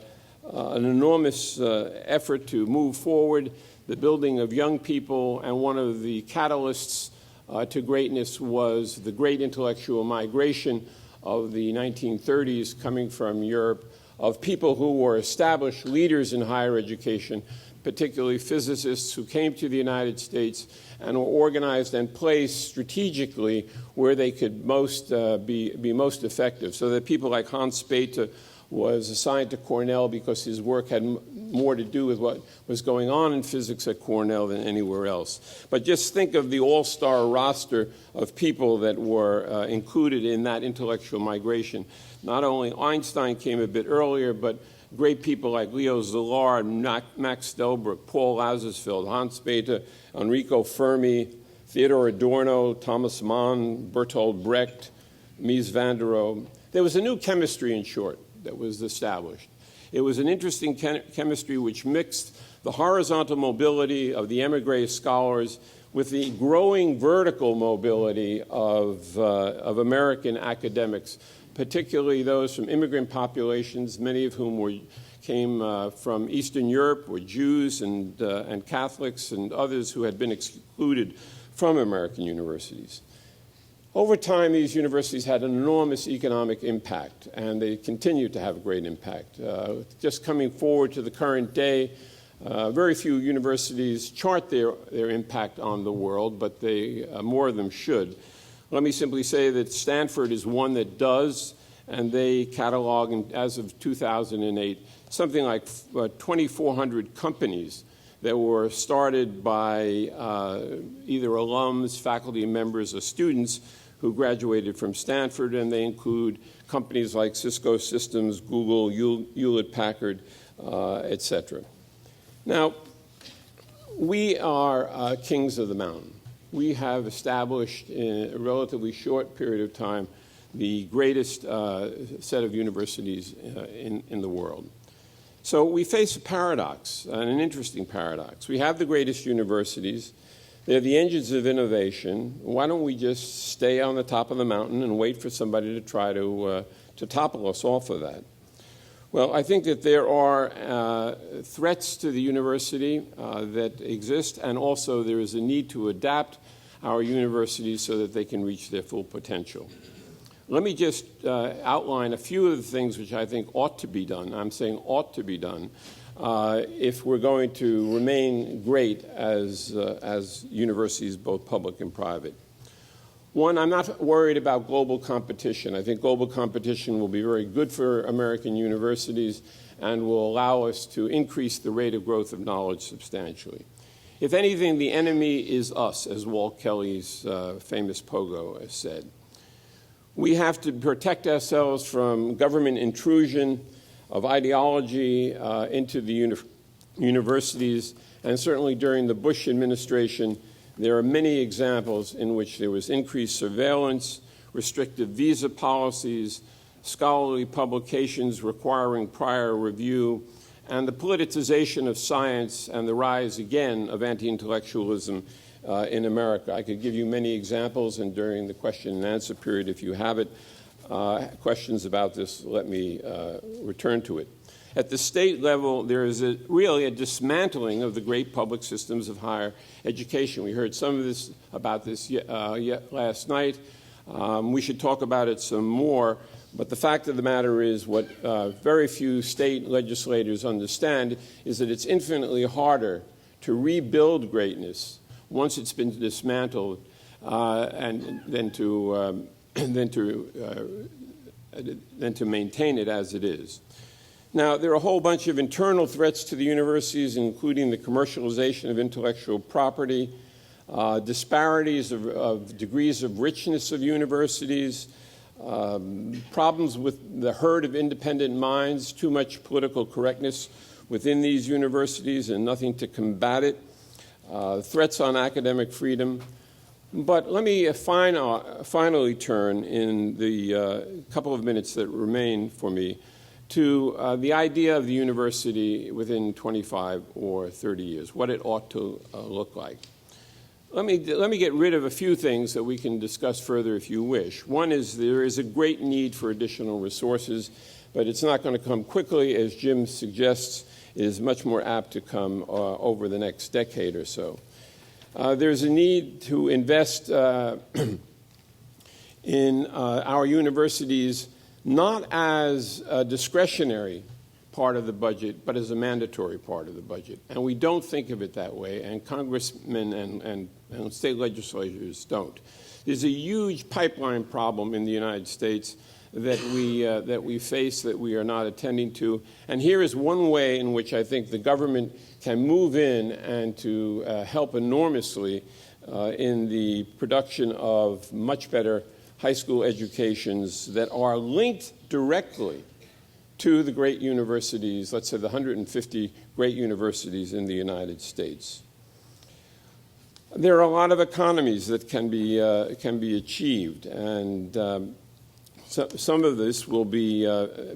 enormous effort to move forward the building of young people, and one of the catalysts to greatness was the great intellectual migration of the 1930s coming from Europe, of people who were established leaders in higher education, particularly physicists who came to the United States and were organized and placed strategically where they could be most effective. So that people like Hans Bethe was assigned to Cornell because his work had more to do with what was going on in physics at Cornell than anywhere else. But just think of the all-star roster of people that were included in that intellectual migration. Not only Einstein came a bit earlier, but great people like Leo Szilard, Max Delbruck, Paul Lazarsfeld, Hans Bethe, Enrico Fermi, Theodor Adorno, Thomas Mann, Bertolt Brecht, Mies van der Rohe. There was a new chemistry, in short, that was established. It was an interesting chemistry which mixed the horizontal mobility of the émigré scholars with the growing vertical mobility of American academics, particularly those from immigrant populations, many of whom came from Eastern Europe, were Jews and Catholics and others who had been excluded from American universities. Over time, these universities had an enormous economic impact, and they continue to have a great impact. Just coming forward to the current day, very few universities chart their impact on the world, but more of them should. Let me simply say that Stanford is one that does, and they catalog, as of 2008, something like 2,400 companies that were started by either alums, faculty members, or students who graduated from Stanford, and they include companies like Cisco Systems, Google, Hewlett-Packard, et cetera. Now, we are kings of the mountain. We have established in a relatively short period of time the greatest set of universities in the world. So we face a paradox, and an interesting paradox. We have the greatest universities. They're the engines of innovation. Why don't we just stay on the top of the mountain and wait for somebody to try to topple us off of that? Well, I think that there are threats to the university that exist, and also there is a need to adapt our universities so that they can reach their full potential. Let me just outline a few of the things which I think ought to be done. I'm saying ought to be done if we're going to remain great as universities, both public and private. One, I'm not worried about global competition. I think global competition will be very good for American universities and will allow us to increase the rate of growth of knowledge substantially. If anything, the enemy is us, as Walt Kelly's famous pogo has said. We have to protect ourselves from government intrusion of ideology into the universities, and certainly during the Bush administration, there are many examples in which there was increased surveillance, restrictive visa policies, scholarly publications requiring prior review, and the politicization of science and the rise again of anti-intellectualism in America. I could give you many examples, and during the question and answer period, if you have questions about this, let me return to it. At the state level, there is really a dismantling of the great public systems of higher education. We heard some of this about this last night. We should talk about it some more, but the fact of the matter is what very few state legislators understand is that it's infinitely harder to rebuild greatness once it's been dismantled and then to maintain it as it is. Now, there are a whole bunch of internal threats to the universities, including the commercialization of intellectual property, disparities of degrees of richness of universities, problems with the herd of independent minds, too much political correctness within these universities and nothing to combat it, threats on academic freedom. But let me finally turn in the couple of minutes that remain for me to the idea of the university within 25 or 30 years, what it ought to look like. Let me get rid of a few things that we can discuss further if you wish. One is there is a great need for additional resources, but it's not going to come quickly. As Jim suggests, it is much more apt to come over the next decade or so. There's a need to invest in our universities not as a discretionary part of the budget, but as a mandatory part of the budget. And we don't think of it that way, and congressmen and state legislators don't. There's a huge pipeline problem in the United States that we face that we are not attending to. And here is one way in which I think the government can move in and to help enormously in the production of much better high school educations that are linked directly to the great universities, let's say the 150 great universities in the United States. There are a lot of economies that can be achieved, and some of this will be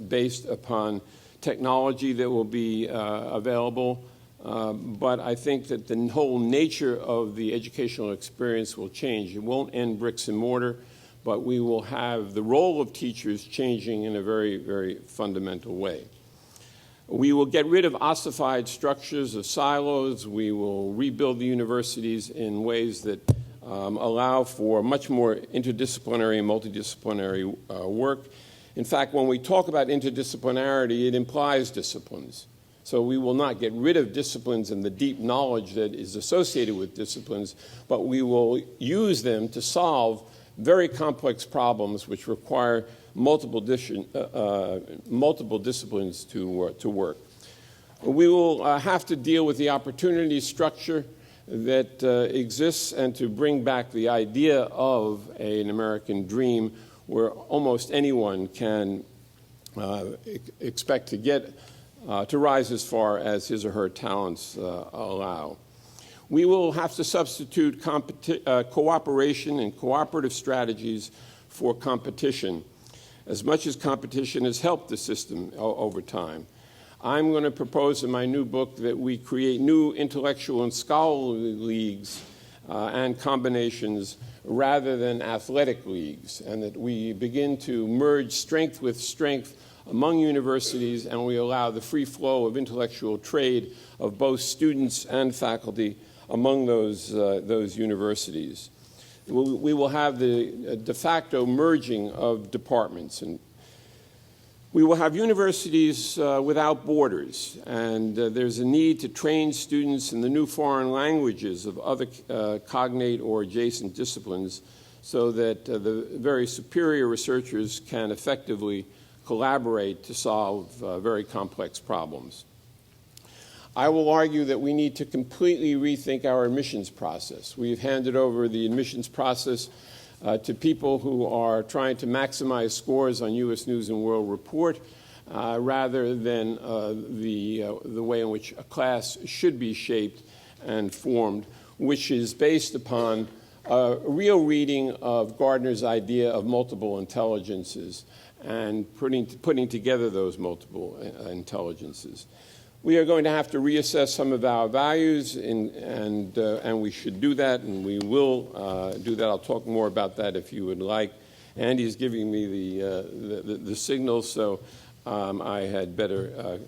based upon technology that will be available, but I think that the whole nature of the educational experience will change. It won't end bricks and mortar, but we will have the role of teachers changing in a very, very fundamental way. We will get rid of ossified structures of silos. We will rebuild the universities in ways that allow for much more interdisciplinary and multidisciplinary work. In fact, when we talk about interdisciplinarity, it implies disciplines. So we will not get rid of disciplines and the deep knowledge that is associated with disciplines, but we will use them to solve very complex problems which require multiple disciplines to work. We will have to deal with the opportunity structure that exists and to bring back the idea of an American dream where almost anyone can expect to get to rise as far as his or her talents allow. We will have to substitute cooperation and cooperative strategies for competition, as much as competition has helped the system over time. I'm going to propose in my new book that we create new intellectual and scholarly leagues and combinations rather than athletic leagues, and that we begin to merge strength with strength among universities, and we allow the free flow of intellectual trade of both students and faculty among those universities. We will have the de facto merging of departments, and we will have universities without borders, and there's a need to train students in the new foreign languages of other cognate or adjacent disciplines so that the very superior researchers can effectively collaborate to solve very complex problems. I will argue that we need to completely rethink our admissions process. We've handed over the admissions process to people who are trying to maximize scores on U.S. News and World Report rather than the way in which a class should be shaped and formed, which is based upon a real reading of Gardner's idea of multiple intelligences and putting together those multiple intelligences. We are going to have to reassess some of our values, and we should do that, and we will do that. I'll talk more about that if you would like. Andy is giving me the signal, so I had better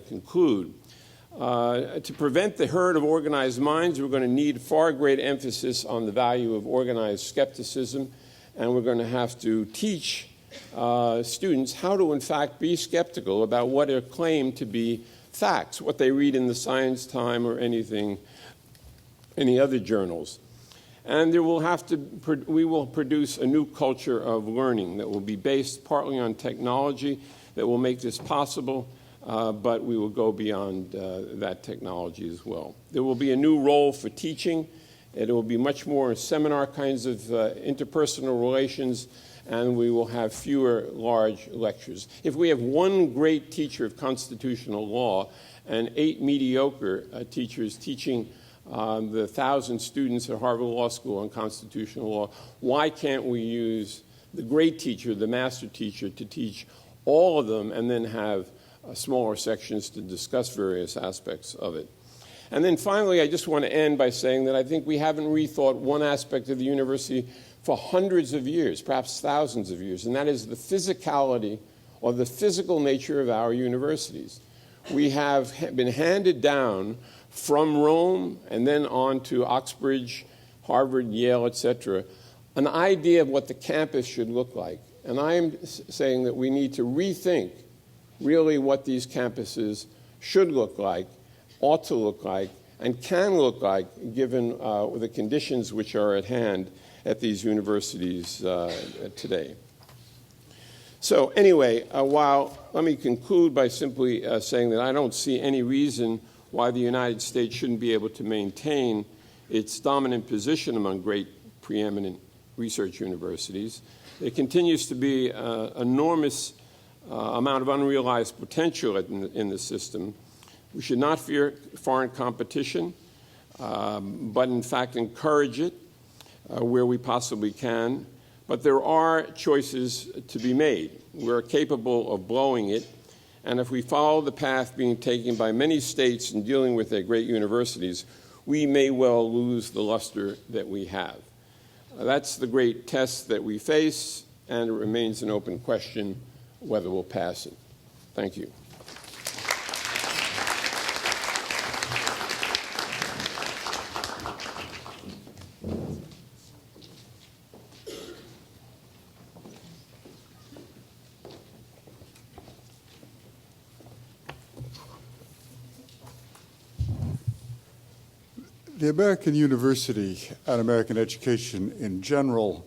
conclude. To prevent the herd of organized minds, we're going to need far greater emphasis on the value of organized skepticism, and we're going to have to teach students how to, in fact, be skeptical about what are claimed to be facts, what they read in the Science Time or any other journals. And we will produce a new culture of learning that will be based partly on technology that will make this possible, but we will go beyond that technology as well. There will be a new role for teaching. It will be much more seminar kinds of interpersonal relations, and we will have fewer large lectures. If we have one great teacher of constitutional law and 8 mediocre teachers teaching the 1,000 students at Harvard Law School on constitutional law, why can't we use the great teacher, the master teacher, to teach all of them, and then have smaller sections to discuss various aspects of it. And then finally, I just want to end by saying that I think we haven't rethought one aspect of the university for hundreds of years, perhaps thousands of years, and that is the physicality or the physical nature of our universities. We have been handed down from Rome and then on to Oxbridge, Harvard, Yale, etc., an idea of what the campus should look like. And I am saying that we need to rethink really what these campuses should look like, ought to look like, and can look like given the conditions which are at hand at these universities today. So anyway, let me conclude by simply saying that I don't see any reason why the United States shouldn't be able to maintain its dominant position among great preeminent research universities. There continues to be an enormous amount of unrealized potential in the system. We should not fear foreign competition, but in fact encourage it where we possibly can. But there are choices to be made. We're capable of blowing it, and if we follow the path being taken by many states in dealing with their great universities, we may well lose the luster that we have. That's the great test that we face, and it remains an open question whether we'll pass it. Thank you. The American university and American education in general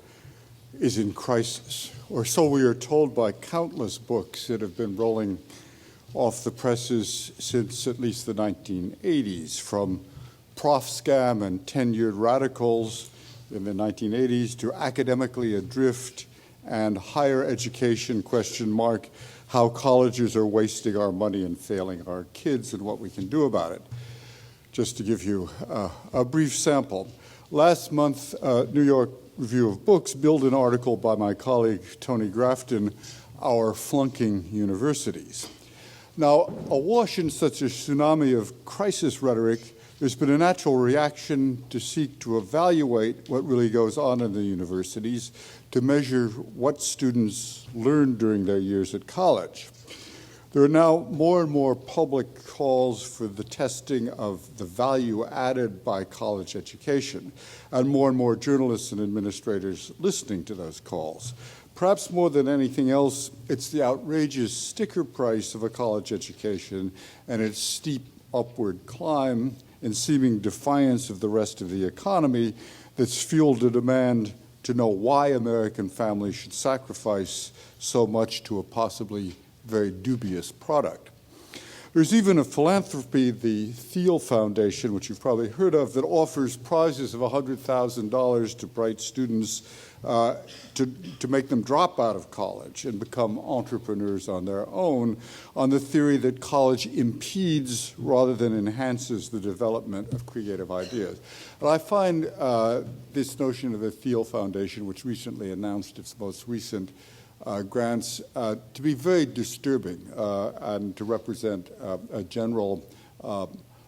is in crisis, or so we are told by countless books that have been rolling off the presses since at least the 1980s, from prof scam and tenured radicals in the 1980s to academically adrift and higher education ? How colleges are wasting our money and failing our kids and what we can do about it. Just to give you a brief sample. Last month, New York Review of Books billed an article by my colleague Tony Grafton, Our Flunking Universities. Now, awash in such a tsunami of crisis rhetoric, there's been a natural reaction to seek to evaluate what really goes on in the universities, to measure what students learned during their years at college. There are now more and more public calls for the testing of the value added by college education, and more journalists and administrators listening to those calls. Perhaps more than anything else, it's the outrageous sticker price of a college education and its steep upward climb in seeming defiance of the rest of the economy that's fueled a demand to know why American families should sacrifice so much to a possibly very dubious product. There's even a philanthropy, the Thiel Foundation, which you've probably heard of, that offers prizes of $100,000 to bright students to make them drop out of college and become entrepreneurs on their own, on the theory that college impedes rather than enhances the development of creative ideas. And I find this notion of the Thiel Foundation, which recently announced its most recent grants, to be very disturbing and to represent a general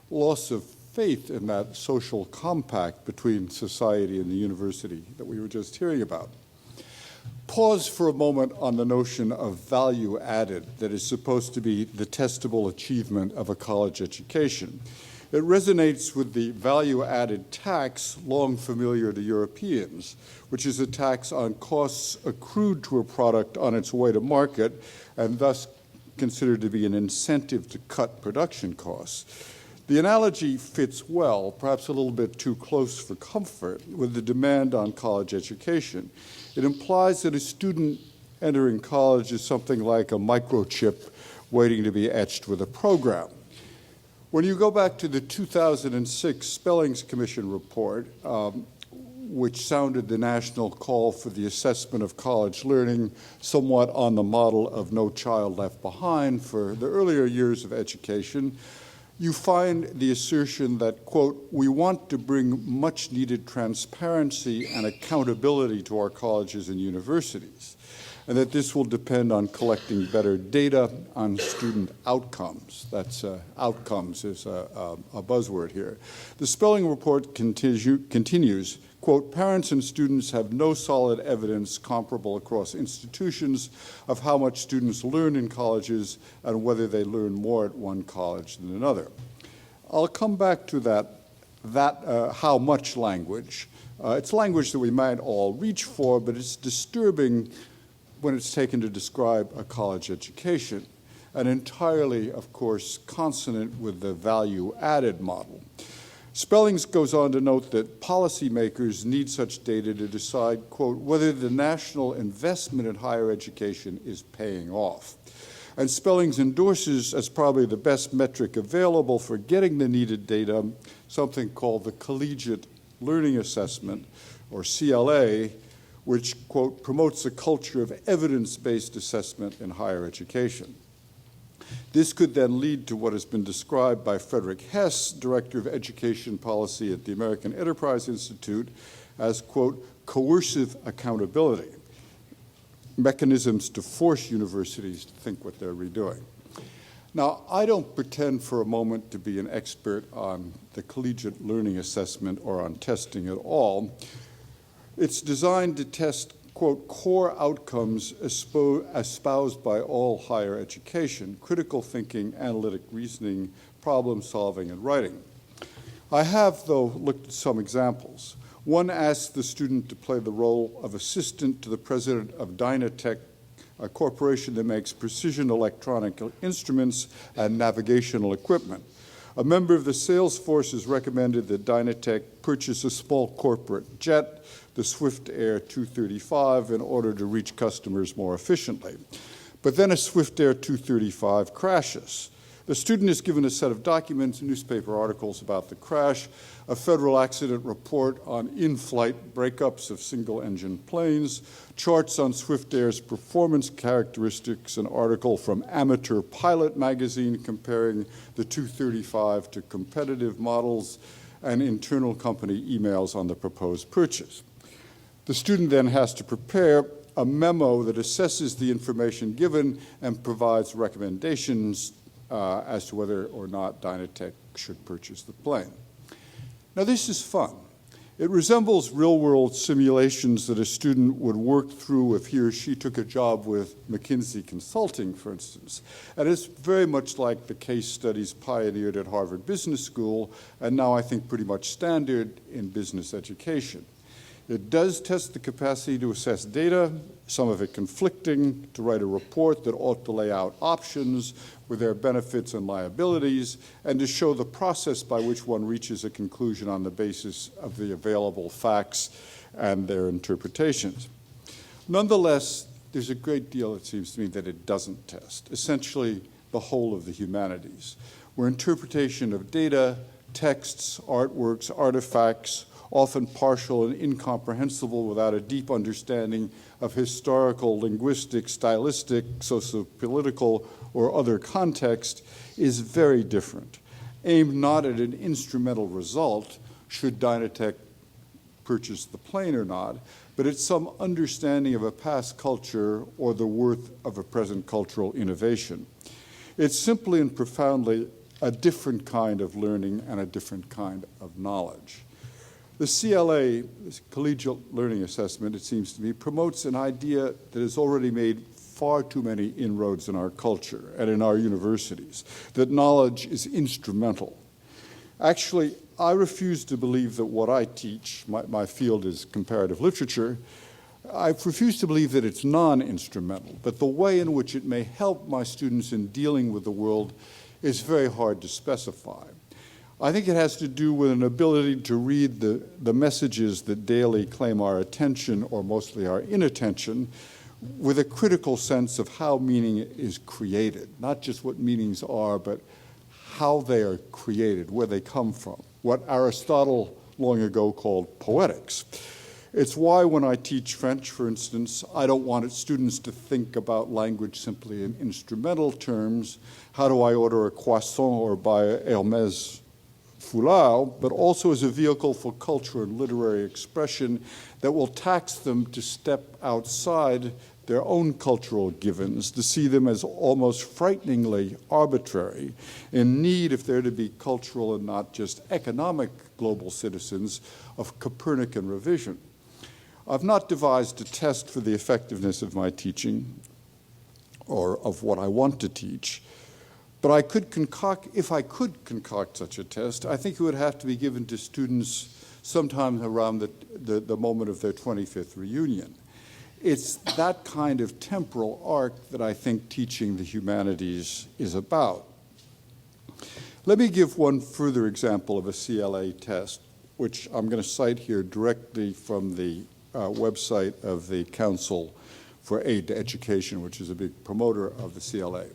loss of faith in that social compact between society and the university that we were just hearing about. Pause for a moment on the notion of value added that is supposed to be the testable achievement of a college education. It resonates with the value-added tax long familiar to Europeans, which is a tax on costs accrued to a product on its way to market and thus considered to be an incentive to cut production costs. The analogy fits well, perhaps a little bit too close for comfort, with the demand on college education. It implies that a student entering college is something like a microchip waiting to be etched with a program. When you go back to the 2006 Spellings Commission report, which sounded the national call for the assessment of college learning somewhat on the model of No Child Left Behind for the earlier years of education, you find the assertion that, quote, we want to bring much needed transparency and accountability to our colleges and universities. and that this will depend on collecting better data on student outcomes. That's outcomes is a buzzword here. The Spelling report continues, quote, parents and students have no solid evidence comparable across institutions of how much students learn in colleges and whether they learn more at one college than another. I'll come back to that how much language. It's language that we might all reach for, but it's disturbing when it's taken to describe a college education, and entirely, of course, consonant with the value-added model. Spellings goes on to note that policymakers need such data to decide, quote, whether the national investment in higher education is paying off. And Spellings endorses, as probably the best metric available for getting the needed data, something called the Collegiate Learning Assessment, or CLA, which, quote, promotes a culture of evidence-based assessment in higher education. This could then lead to what has been described by Frederick Hess, Director of Education Policy at the American Enterprise Institute, as, quote, coercive accountability, mechanisms to force universities to think what they're redoing. Now, I don't pretend for a moment to be an expert on the collegiate learning assessment or on testing at all. It's designed to test, quote, core outcomes espoused by all higher education: critical thinking, analytic reasoning, problem solving, and writing. I have, though, looked at some examples. One asks the student to play the role of assistant to the president of Dynatech, a corporation that makes precision electronic instruments and navigational equipment. A member of the sales force has recommended that Dynatech purchase a small corporate jet, the Swift Air 235, in order to reach customers more efficiently. But then a Swift Air 235 crashes. The student is given a set of documents, newspaper articles about the crash, a federal accident report on in-flight breakups of single-engine planes, charts on Swift Air's performance characteristics, an article from Amateur Pilot magazine comparing the 235 to competitive models, and internal company emails on the proposed purchase. The student then has to prepare a memo that assesses the information given and provides recommendations as to whether or not Dynatech should purchase the plane. Now, this is fun. It resembles real-world simulations that a student would work through if he or she took a job with McKinsey Consulting, for instance. And it's very much like the case studies pioneered at Harvard Business School, and now I think pretty much standard in business education. It does test the capacity to assess data, some of it conflicting, to write a report that ought to lay out options with their benefits and liabilities, and to show the process by which one reaches a conclusion on the basis of the available facts and their interpretations. Nonetheless, there's a great deal, it seems to me, that it doesn't test, essentially the whole of the humanities, where interpretation of data, texts, artworks, artifacts, often partial and incomprehensible without a deep understanding of historical, linguistic, stylistic, socio-political, or other context, is very different, aimed not at an instrumental result, should Dynatech purchase the plane or not, but at some understanding of a past culture or the worth of a present cultural innovation. It's simply and profoundly a different kind of learning and a different kind of knowledge. The CLA, this Collegiate Learning Assessment, it seems to me, promotes an idea that has already made far too many inroads in our culture and in our universities, that knowledge is instrumental. Actually, I refuse to believe that what I teach, my field is comparative literature, I refuse to believe that it's non-instrumental, but the way in which it may help my students in dealing with the world is very hard to specify. I think it has to do with an ability to read the messages that daily claim our attention, or mostly our inattention, with a critical sense of how meaning is created, not just what meanings are, but how they are created, where they come from, what Aristotle long ago called poetics. It's why when I teach French, for instance, I don't want students to think about language simply in instrumental terms. How do I order a croissant or buy a Hermès foulard, but also as a vehicle for culture and literary expression that will tax them to step outside their own cultural givens, to see them as almost frighteningly arbitrary, in need, if they're to be cultural and not just economic global citizens, of Copernican revision. I've not devised a test for the effectiveness of my teaching or of what I want to teach, but I could concoct, if I could concoct such a test, I think it would have to be given to students sometime around the moment of their 25th reunion. It's that kind of temporal arc that I think teaching the humanities is about. Let me give one further example of a CLA test, which I'm going to cite here directly from the website of the Council for Aid to Education, which is a big promoter of the CLA.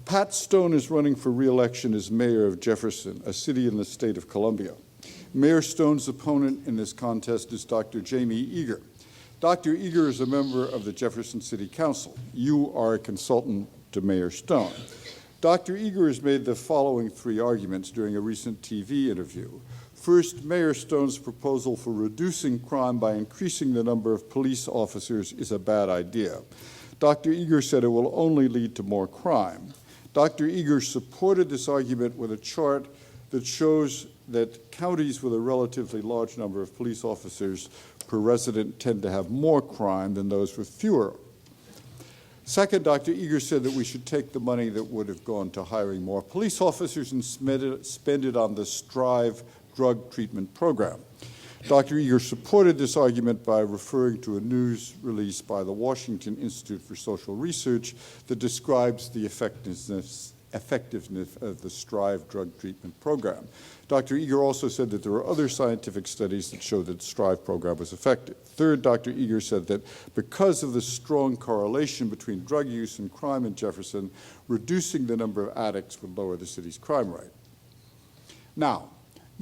Pat Stone is running for re-election as mayor of Jefferson, a city in the state of Columbia. Mayor Stone's opponent in this contest is Dr. Jamie Eager. Dr. Eager is a member of the Jefferson City Council. You are a consultant to Mayor Stone. Dr. Eager has made the following three arguments during a recent TV interview. First, Mayor Stone's proposal for reducing crime by increasing the number of police officers is a bad idea. Dr. Eager said it will only lead to more crime. Dr. Eager supported this argument with a chart that shows that counties with a relatively large number of police officers per resident tend to have more crime than those with fewer. Second, Dr. Eager said that we should take the money that would have gone to hiring more police officers and spend it on the STRIVE drug treatment program. Dr. Eager supported this argument by referring to a news release by the Washington Institute for Social Research that describes the effectiveness of the STRIVE drug treatment program. Dr. Eager also said that there were other scientific studies that showed that the STRIVE program was effective. Third, Dr. Eager said that because of the strong correlation between drug use and crime in Jefferson, reducing the number of addicts would lower the city's crime rate. Now,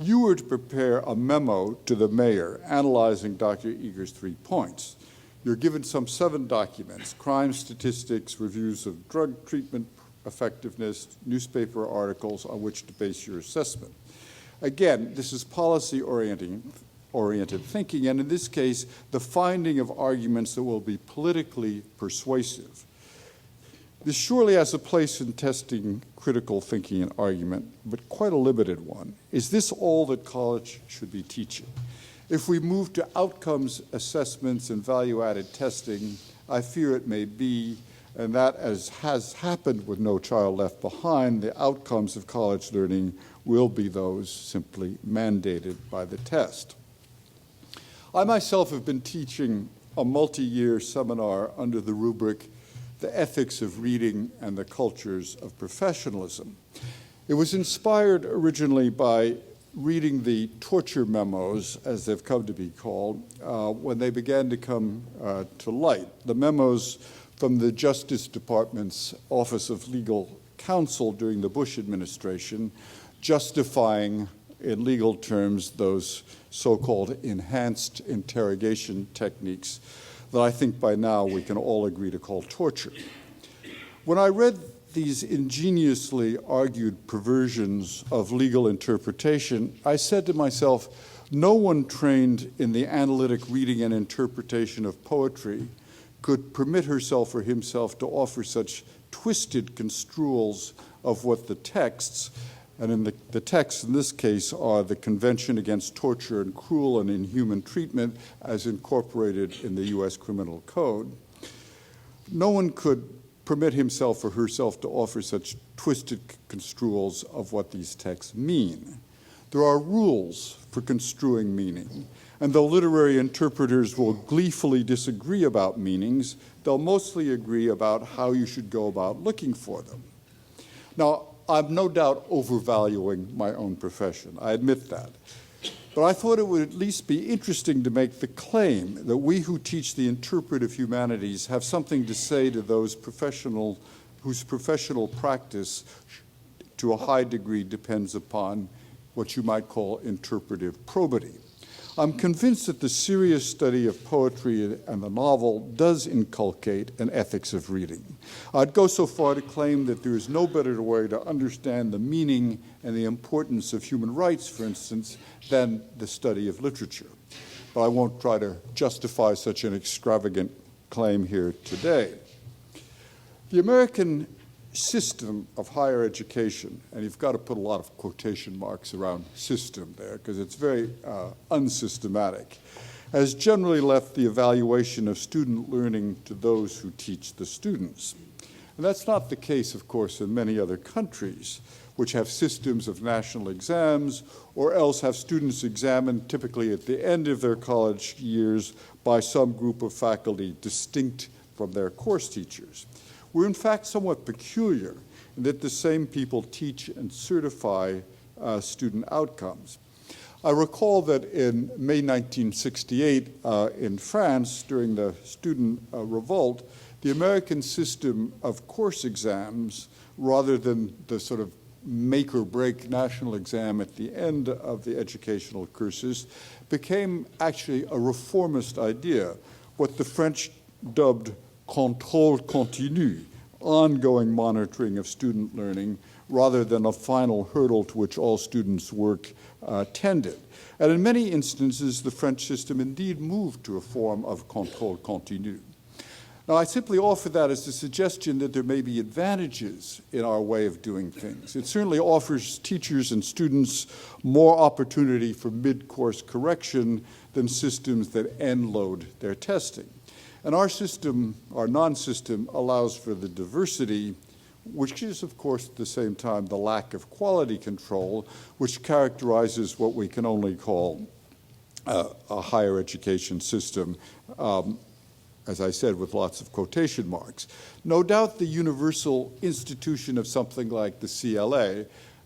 you were to prepare a memo to the mayor analyzing Dr. Eager's 3 points. You're given some 7 documents: crime statistics, reviews of drug treatment effectiveness, newspaper articles on which to base your assessment. Again, this is policy-oriented thinking, and in this case, the finding of arguments that will be politically persuasive. This surely has a place in testing critical thinking and argument, but quite a limited one. Is this all that college should be teaching? If we move to outcomes assessments and value-added testing, I fear it may be, and that, as has happened with No Child Left Behind, the outcomes of college learning will be those simply mandated by the test. I myself have been teaching a multi-year seminar under the rubric The Ethics of Reading and the Cultures of Professionalism. It was inspired originally by reading the torture memos, as they've come to be called, when they began to come to light. The memos from the Justice Department's Office of Legal Counsel during the Bush administration, justifying in legal terms those so-called enhanced interrogation techniques that I think by now we can all agree to call torture. When I read these ingeniously argued perversions of legal interpretation, I said to myself, no one trained in the analytic reading and interpretation of poetry could permit herself or himself to offer such twisted construals of what the texts, and in the texts in this case are the Convention Against Torture and Cruel and Inhuman Treatment as incorporated in the U.S. Criminal Code. No one could permit himself or herself to offer such twisted construals of what these texts mean. There are rules for construing meaning, and though literary interpreters will gleefully disagree about meanings, they'll mostly agree about how you should go about looking for them. Now, I'm no doubt overvaluing my own profession. I admit that. But I thought it would at least be interesting to make the claim that we who teach the interpretive humanities have something to say to those whose professional practice to a high degree depends upon what you might call interpretive probity. I'm convinced that the serious study of poetry and the novel does inculcate an ethics of reading. I'd go so far to claim that there is no better way to understand the meaning and the importance of human rights, for instance, than the study of literature. But I won't try to justify such an extravagant claim here today. The American system of higher education, and you've got to put a lot of quotation marks around system there because it's very unsystematic, has generally left the evaluation of student learning to those who teach the students. And that's not the case, of course, in many other countries, which have systems of national exams or else have students examined typically at the end of their college years by some group of faculty distinct from their course teachers. We're in fact somewhat peculiar in that the same people teach and certify student outcomes. I recall that in May 1968 in France, during the student revolt, the American system of course exams, rather than the sort of make or break national exam at the end of the educational courses, became actually a reformist idea, what the French dubbed contrôle continu, ongoing monitoring of student learning, rather than a final hurdle to which all students' work tended. And in many instances, the French system indeed moved to a form of contrôle continu. Now, I simply offer that as a suggestion that there may be advantages in our way of doing things. It certainly offers teachers and students more opportunity for mid-course correction than systems that end-load their testing. And our system, our non-system, allows for the diversity, which is, of course, at the same time, the lack of quality control, which characterizes what we can only call a higher education system, as I said, with lots of quotation marks. No doubt the universal institution of something like the CLA,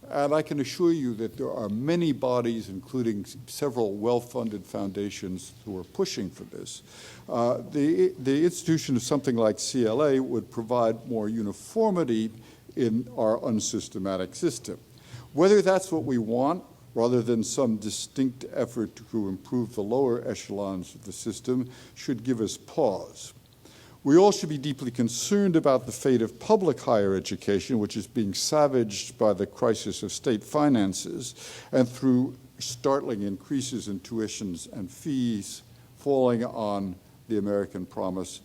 and I can assure you that there are many bodies, including several well-funded foundations, who are pushing for this. The institution of something like CLA would provide more uniformity in our unsystematic system. Whether that's what we want, rather than some distinct effort to improve the lower echelons of the system, should give us pause. We all should be deeply concerned about the fate of public higher education, which is being savaged by the crisis of state finances and through startling increases in tuitions and fees, failing on the American promise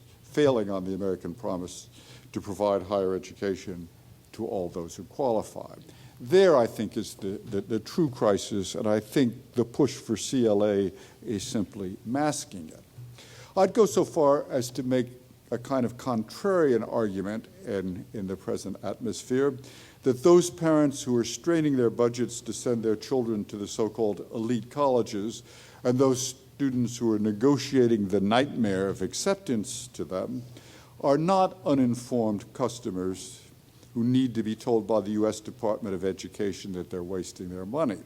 to provide higher education to all those who qualify. There, I think, is the true crisis, and I think the push for CLA is simply masking it. I'd go so far as to make a kind of contrarian argument in the present atmosphere that those parents who are straining their budgets to send their children to the so-called elite colleges and those students who are negotiating the nightmare of acceptance to them are not uninformed customers who need to be told by the U.S. Department of Education that they're wasting their money.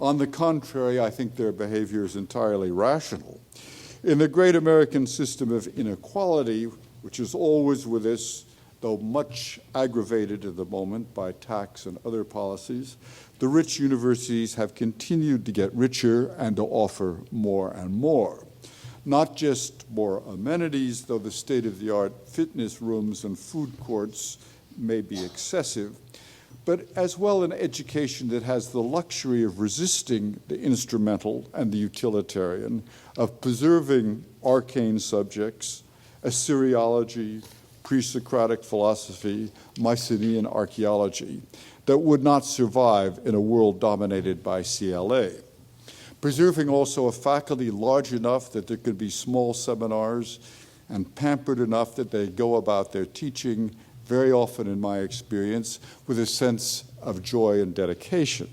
On the contrary, I think their behavior is entirely rational. In the great American system of inequality, which is always with us, though much aggravated at the moment by tax and other policies, the rich universities have continued to get richer and to offer more and more. Not just more amenities, though the state-of-the-art fitness rooms and food courts may be excessive, but as well an education that has the luxury of resisting the instrumental and the utilitarian, of preserving arcane subjects, Assyriology, pre-Socratic philosophy, Mycenaean archaeology, that would not survive in a world dominated by CLA. Preserving also a faculty large enough that there could be small seminars and pampered enough that they go about their teaching very often, in my experience, with a sense of joy and dedication.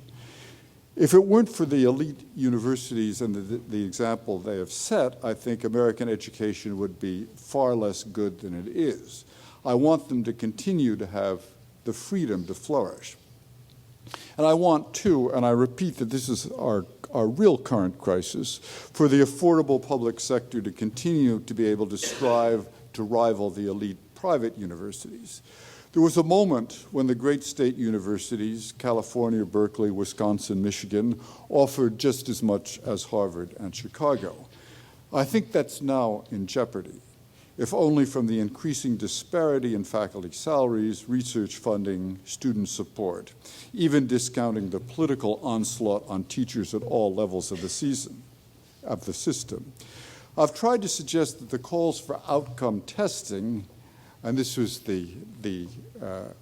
If it weren't for the elite universities and the example they have set, I think American education would be far less good than it is. I want them to continue to have the freedom to flourish. And I want too, and I repeat that this is our real current crisis, for the affordable public sector to continue to be able to strive to rival the elite private universities. There was a moment when the great state universities, California, Berkeley, Wisconsin, Michigan, offered just as much as Harvard and Chicago. I think that's now in jeopardy, if only from the increasing disparity in faculty salaries, research funding, student support, even discounting the political onslaught on teachers at all levels of the system. I've tried to suggest that the calls for outcome testing, and this was the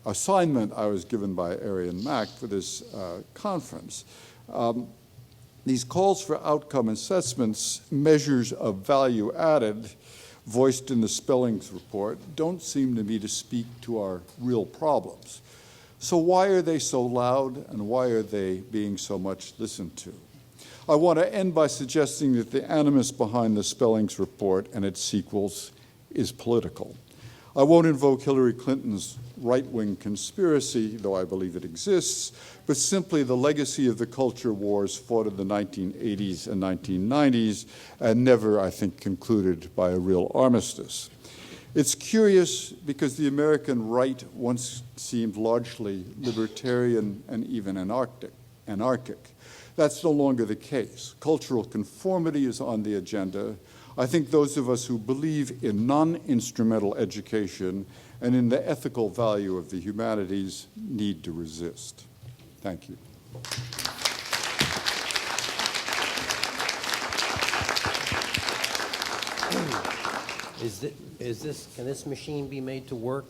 assignment I was given by Arian Mack for this conference, these calls for outcome assessments, measures of value added, voiced in the Spellings report, don't seem to me to speak to our real problems. So why are they so loud, and why are they being so much listened to? I want to end by suggesting that the animus behind the Spellings report and its sequels is political. I won't invoke Hillary Clinton's right-wing conspiracy, though I believe it exists, but simply the legacy of the culture wars fought in the 1980s and 1990s and never, I think, concluded by a real armistice. It's curious because the American right once seemed largely libertarian and even anarchic. That's no longer the case. Cultural conformity is on the agenda. I think those of us who believe in non-instrumental education and in the ethical value of the humanities need to resist. Thank you. Can this machine be made to work?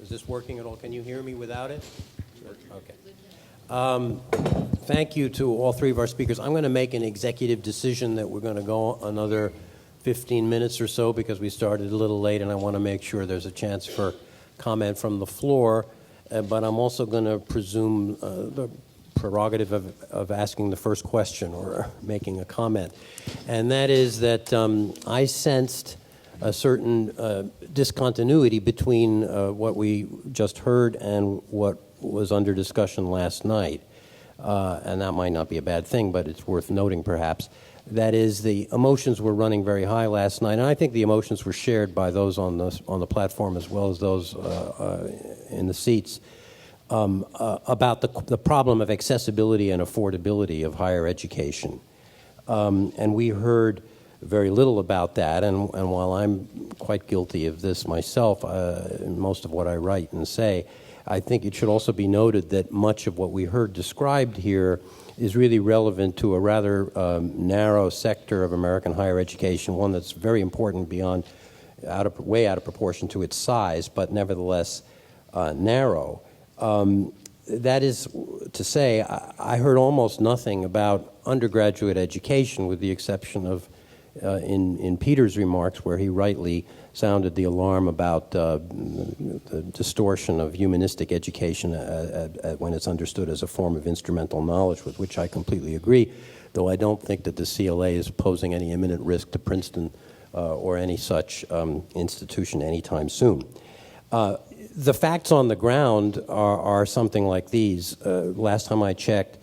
Is this working at all? Can you hear me without it? Okay. Thank you to all three of our speakers. I'm going to make an executive decision that we're going to go another 15 minutes or so because we started a little late, and I want to make sure there's a chance for comment from the floor. But I'm also going to presume the prerogative of asking the first question or making a comment. And that is that I sensed a certain discontinuity between what we just heard and what was under discussion last night. And that might not be a bad thing, but it's worth noting perhaps. That is, the emotions were running very high last night, and I think the emotions were shared by those on the platform as well as those in the seats about the problem of accessibility and affordability of higher education. And we heard very little about that, and while I'm quite guilty of this myself in most of what I write and say, I think it should also be noted that much of what we heard described here is really relevant to a rather narrow sector of American higher education, one that's very important beyond, way out of proportion to its size, but nevertheless narrow. That is to say, I heard almost nothing about undergraduate education, with the exception of in Peter's remarks, where he rightly sounded the alarm about the distortion of humanistic education when it's understood as a form of instrumental knowledge, with which I completely agree, though I don't think that the CLA is posing any imminent risk to Princeton or any such institution anytime soon. The facts on the ground are something like these. Last time I checked,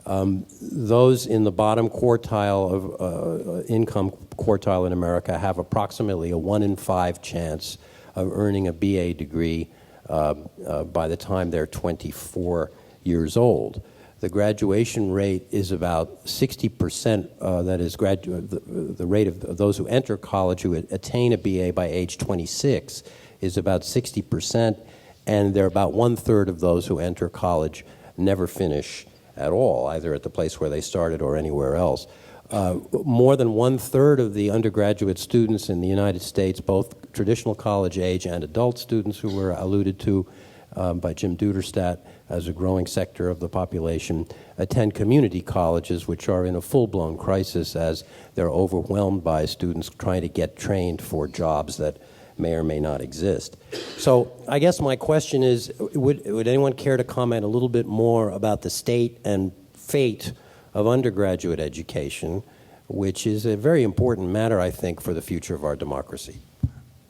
those in the bottom quartile of income quartile in America have approximately a 1 in 5 chance of earning a BA degree by the time they're 24 years old. The graduation rate is about 60%, that is, the rate of those who enter college who attain a BA by age 26 is about 60%, and there are about 1/3 of those who enter college never finish at all, either at the place where they started or anywhere else. More than 1/3 of the undergraduate students in the United States, both traditional college age and adult students who were alluded to by Jim Duderstadt as a growing sector of the population, attend community colleges, which are in a full-blown crisis as they're overwhelmed by students trying to get trained for jobs that may or may not exist. So I guess my question is, would anyone care to comment a little bit more about the state and fate of undergraduate education, which is a very important matter, I think, for the future of our democracy?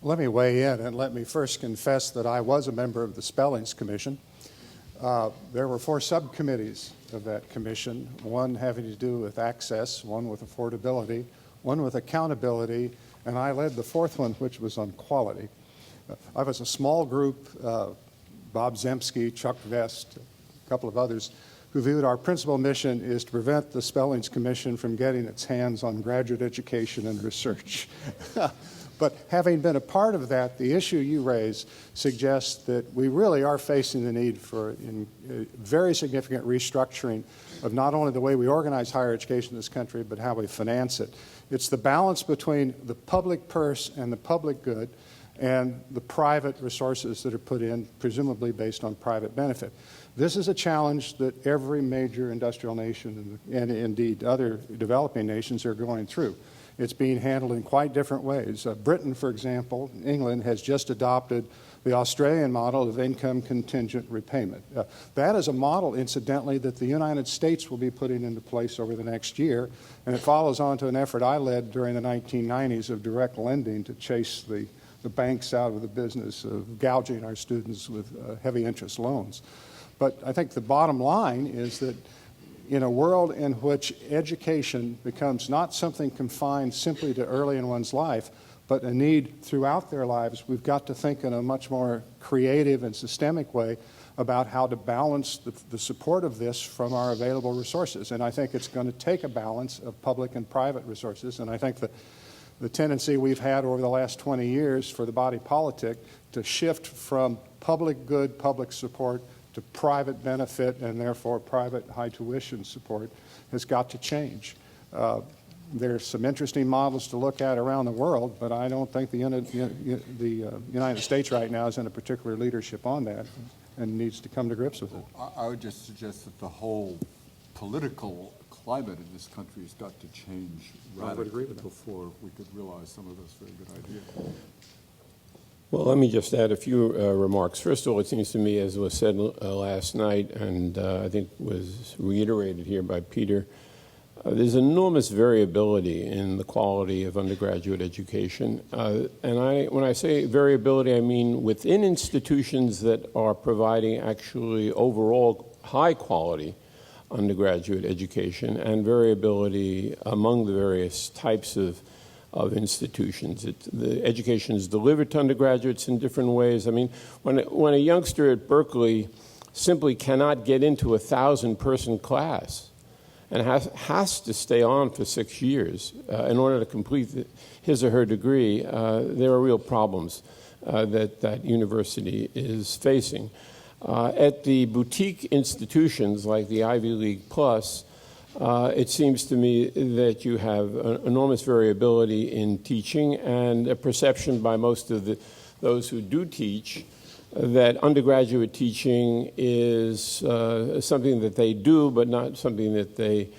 Let me weigh in, and let me first confess that I was a member of the Spellings Commission. There were 4 subcommittees of that commission, one having to do with access, one with affordability, one with accountability, and I led the 4th one, which was on quality. I was a small group, Bob Zemsky, Chuck Vest, a couple of others, who viewed our principal mission is to prevent the Spellings Commission from getting its hands on graduate education and research. But having been a part of that, the issue you raise suggests that we really are facing the need for very significant restructuring of not only the way we organize higher education in this country, but how we finance it. It's the balance between the public purse and the public good and the private resources that are put in, presumably based on private benefit. This is a challenge that every major industrial nation and indeed other developing nations are going through. It's being handled in quite different ways. Britain, for example, England, has just adopted the Australian model of income contingent repayment. That is a model, incidentally, that the United States will be putting into place over the next year, and it follows on to an effort I led during the 1990s of direct lending to chase the banks out of the business of gouging our students with heavy interest loans. But I think the bottom line is that in a world in which education becomes not something confined simply to early in one's life, but a need throughout their lives, we've got to think in a much more creative and systemic way about how to balance the support of this from our available resources. And I think it's going to take a balance of public and private resources. And I think that the tendency we've had over the last 20 years for the body politic to shift from public good, public support to private benefit and therefore private high tuition support has got to change. There's some interesting models to look at around the world, but I don't think the United States right now is in a particular leadership on that and needs to come to grips with it. I would just suggest that the whole political climate in this country has got to change radically before we could realize some of those very good ideas. Well, let me just add a few remarks. First of all, it seems to me, as was said last night, and I think was reiterated here by Peter, there's enormous variability in the quality of undergraduate education. When I say variability, I mean within institutions that are providing actually overall high quality undergraduate education, and variability among the various types of institutions. The education is delivered to undergraduates in different ways. I mean, when a youngster at Berkeley simply cannot get into a 1,000-person class and has to stay on for 6 years in order to complete his or her degree, there are real problems that university is facing. At the boutique institutions like the Ivy League Plus, it seems to me that you have enormous variability in teaching and a perception by most of those who do teach that undergraduate teaching is something that they do, but not something that they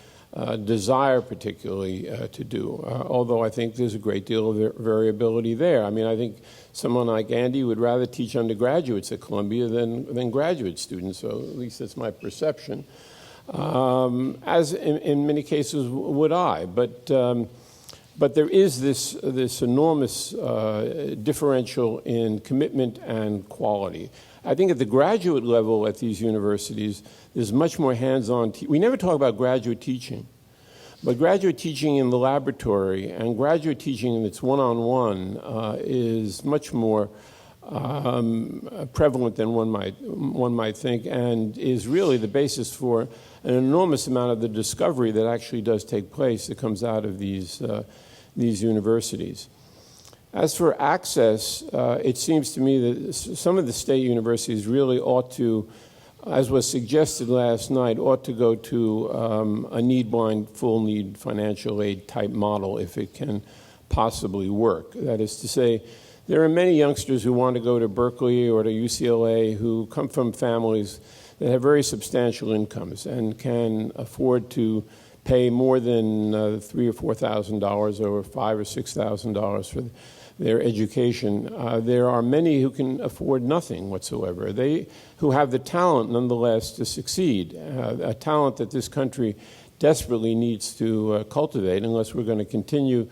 desire particularly to do, although I think there's a great deal of variability there. I mean, I think someone like Andy would rather teach undergraduates at Columbia than graduate students, so at least that's my perception. As in many cases would I, but there is this enormous differential in commitment and quality. I think at the graduate level at these universities, there's much more hands-on. We never talk about graduate teaching, but graduate teaching in the laboratory and graduate teaching that's one-on-one is much more prevalent than one might think, and is really the basis for an enormous amount of the discovery that actually does take place that comes out of these universities. As for access, it seems to me that some of the state universities really ought to, as was suggested last night, ought to go to a need-blind, full-need financial aid type model if it can possibly work. That is to say, there are many youngsters who want to go to Berkeley or to UCLA who come from families that have very substantial incomes and can afford to pay more than $3,000 or $4,000 or $5,000 or $6,000 for their education. There are many who can afford nothing whatsoever. Who have the talent, nonetheless, to succeed, a talent that this country desperately needs to cultivate unless we're going to continue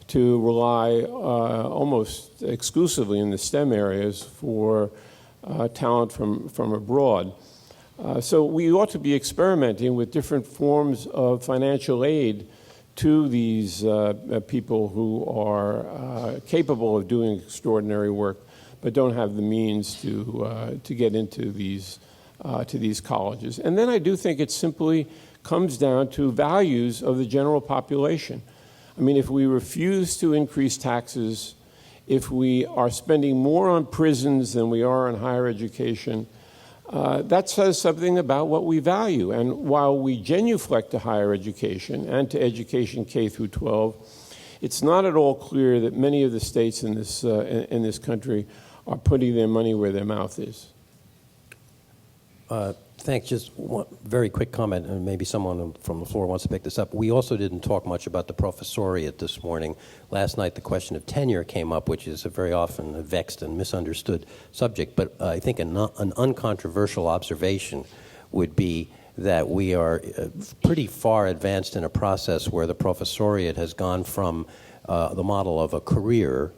to rely almost exclusively in the STEM areas for talent from abroad. So we ought to be experimenting with different forms of financial aid to these people who are capable of doing extraordinary work but don't have the means to get into these colleges. And then I do think it simply comes down to values of the general population. I mean, if we refuse to increase taxes if we are spending more on prisons than we are on higher education, that says something about what we value. And while we genuflect to higher education and to education K through 12, it's not at all clear that many of the states in this country are putting their money where their mouth is. Thanks. Just one very quick comment, and maybe someone from the floor wants to pick this up. We also didn't talk much about the professoriate this morning. Last night, the question of tenure came up, which is a very often a vexed and misunderstood subject. But I think an uncontroversial observation would be that we are pretty far advanced in a process where the professoriate has gone from the model of a career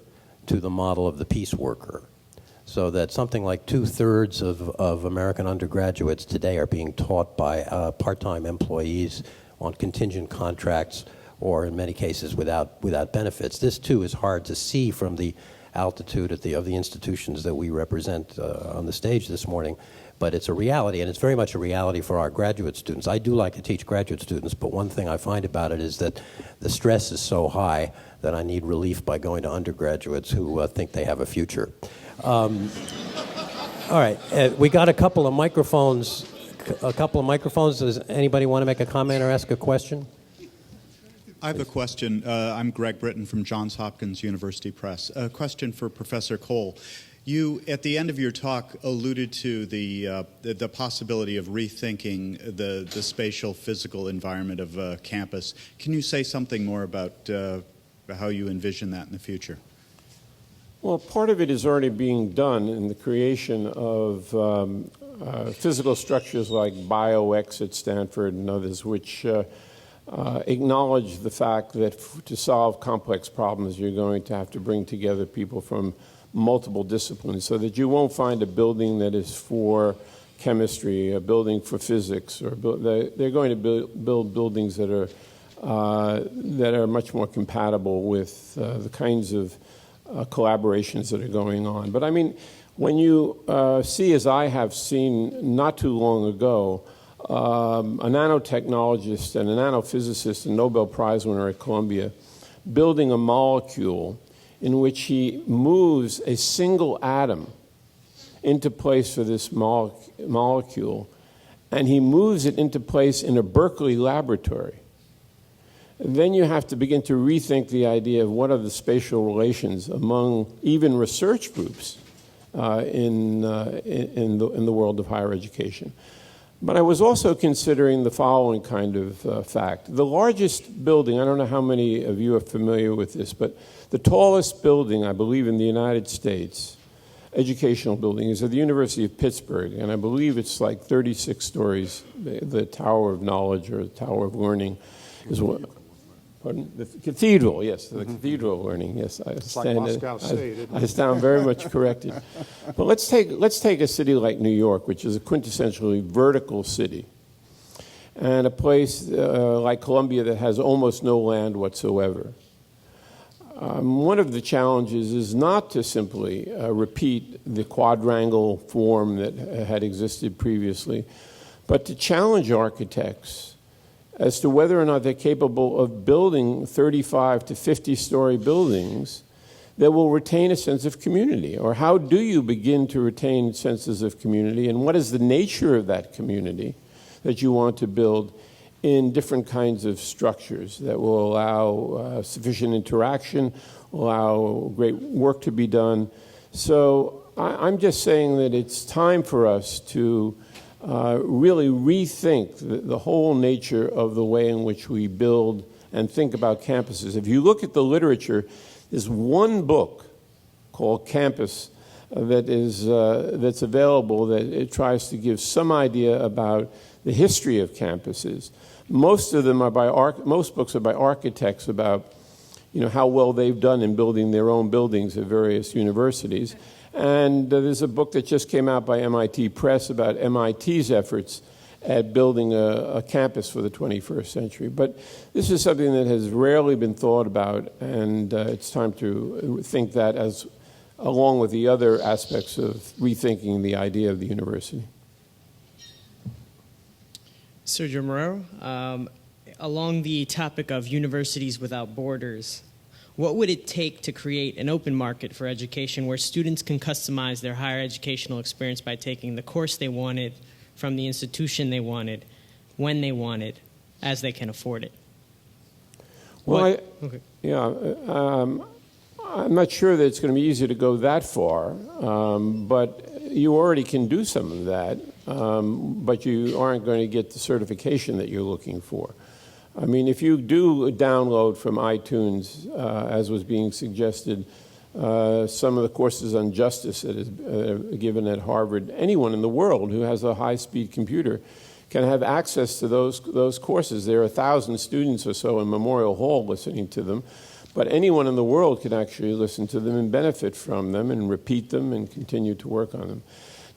to the model of the peace worker. So that something like 2/3 of American undergraduates today are being taught by part-time employees on contingent contracts, or in many cases without benefits. This too is hard to see from the altitude of the institutions that we represent on the stage this morning, but it's a reality, and it's very much a reality for our graduate students. I do like to teach graduate students, but one thing I find about it is that the stress is so high that I need relief by going to undergraduates who think they have a future. All right, we got a couple of microphones. Does anybody want to make a comment or ask a question? I have a question. I'm Greg Britton from Johns Hopkins University Press. A question for Professor Cole. You, at the end of your talk, alluded to the possibility of rethinking the spatial physical environment of campus. Can you say something more about how you envision that in the future? Well, part of it is already being done in the creation of physical structures like BioX at Stanford and others, which acknowledge the fact that to solve complex problems, you're going to have to bring together people from multiple disciplines, so that you won't find a building that is for chemistry, a building for physics, or they're going to build buildings that are much more compatible with the kinds of collaborations that are going on. But I mean, when you see, as I have seen not too long ago, a nanotechnologist and a nanophysicist and Nobel Prize winner at Columbia building a molecule in which he moves a single atom into place for this molecule, and he moves it into place in a Berkeley laboratory. Then you have to begin to rethink the idea of what are the spatial relations among even research groups in the world of higher education. But I was also considering the following kind of fact. The largest building, I don't know how many of you are familiar with this, but the tallest building, I believe, in the United States, educational building, is at the University of Pittsburgh, and I believe it's like 36 stories. The Tower of Knowledge, or the Tower of Learning, is what. Pardon? The cathedral, yes, the cathedral of learning, yes. I stand very much corrected. But let's take a city like New York, which is a quintessentially vertical city, and a place like Columbia that has almost no land whatsoever. One of the challenges is not to simply repeat the quadrangle form that had existed previously, but to challenge architects as to whether or not they're capable of building 35 to 50-story buildings that will retain a sense of community. Or how do you begin to retain senses of community, and what is the nature of that community that you want to build in different kinds of structures that will allow sufficient interaction, allow great work to be done. So I'm just saying that it's time for us to really rethink the whole nature of the way in which we build and think about campuses. If you look at the literature, there's one book called Campus that's available that it tries to give some idea about the history of campuses. Most of them are most books are by architects about, how well they've done in building their own buildings at various universities. And there's a book that just came out by MIT Press about MIT's efforts at building a campus for the 21st century. But this is something that has rarely been thought about, and it's time to think that along with the other aspects of rethinking the idea of the university. Sergio Morero, along the topic of universities without borders, what would it take to create an open market for education where students can customize their higher educational experience by taking the course they wanted from the institution they wanted, when they wanted, as they can afford it? Well, Okay. I'm not sure that it's going to be easy to go that far, but you already can do some of that, but you aren't going to get the certification that you're looking for. I mean, if you do download from iTunes, as was being suggested, some of the courses on justice that is given at Harvard, anyone in the world who has a high-speed computer can have access to those courses. There are 1,000 students or so in Memorial Hall listening to them, but anyone in the world can actually listen to them and benefit from them and repeat them and continue to work on them.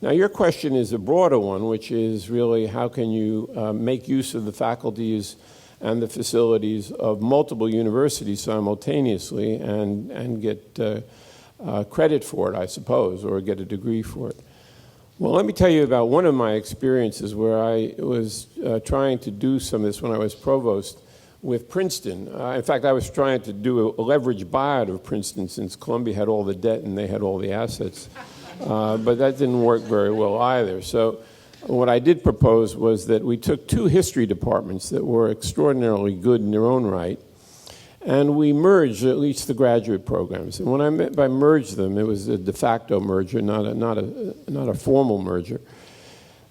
Now, your question is a broader one, which is really how can you make use of the faculties and the facilities of multiple universities simultaneously and get credit for it, I suppose, or get a degree for it. Well, let me tell you about one of my experiences where I was trying to do some of this when I was provost with Princeton. In fact, I was trying to do a leverage buyout of Princeton since Columbia had all the debt and they had all the assets. But that didn't work very well either. So what I did propose was that we took 2 history departments that were extraordinarily good in their own right, and we merged at least the graduate programs. And when I meant by merge them, it was a de facto merger, not a formal merger.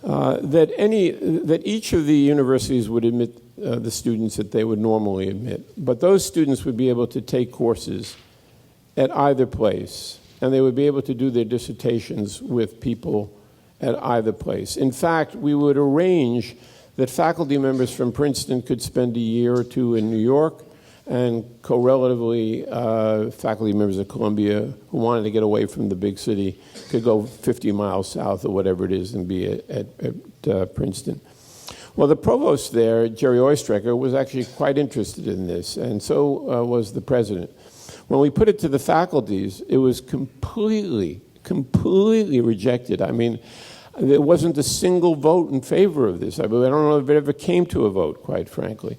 That each of the universities would admit the students that they would normally admit, but those students would be able to take courses at either place, and they would be able to do their dissertations with people at either place. In fact, we would arrange that faculty members from Princeton could spend a year or 2 in New York, and correlatively, faculty members of Columbia who wanted to get away from the big city could go 50 miles south or whatever it is and be at Princeton. Well, the provost there, Jerry Oistrecker, was actually quite interested in this, and so was the president. When we put it to the faculties, it was completely rejected. I mean, there wasn't a single vote in favor of this. I don't know if it ever came to a vote, quite frankly.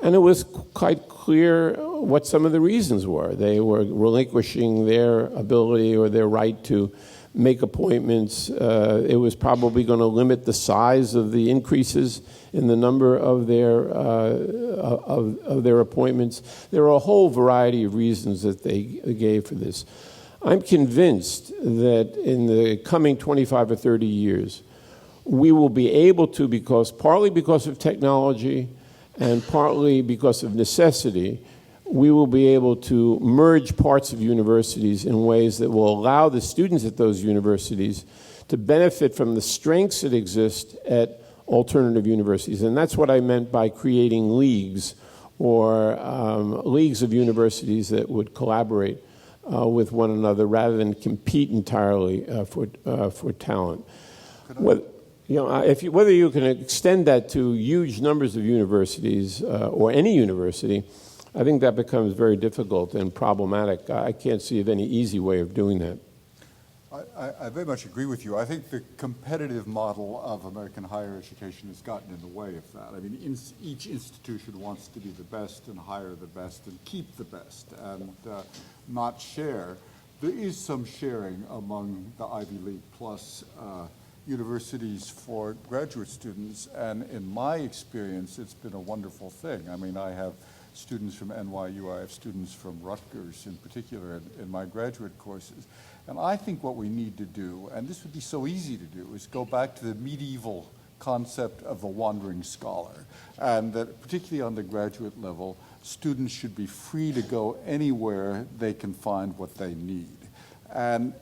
And it was quite clear what some of the reasons were. They were relinquishing their ability or their right to make appointments. It was probably going to limit the size of the increases in the number of their appointments. There are a whole variety of reasons that they gave for this. I'm convinced that in the coming 25 or 30 years, we will be able to, partly because of technology and partly because of necessity, we will be able to merge parts of universities in ways that will allow the students at those universities to benefit from the strengths that exist at alternative universities. And that's what I meant by creating leagues or leagues of universities that would collaborate with one another rather than compete entirely for talent. Whether you can extend that to huge numbers of universities or any university, I think that becomes very difficult and problematic. I can't see of any easy way of doing that. I very much agree with you. I think the competitive model of American higher education has gotten in the way of that. I mean, each institution wants to be the best and hire the best and keep the best and not share. There is some sharing among the Ivy League plus universities for graduate students, and in my experience, it's been a wonderful thing. I mean, I have students from NYU, I have students from Rutgers in particular in my graduate courses. And I think what we need to do, and this would be so easy to do, is go back to the medieval concept of the wandering scholar, and that particularly on the graduate level, students should be free to go anywhere they can find what they need. And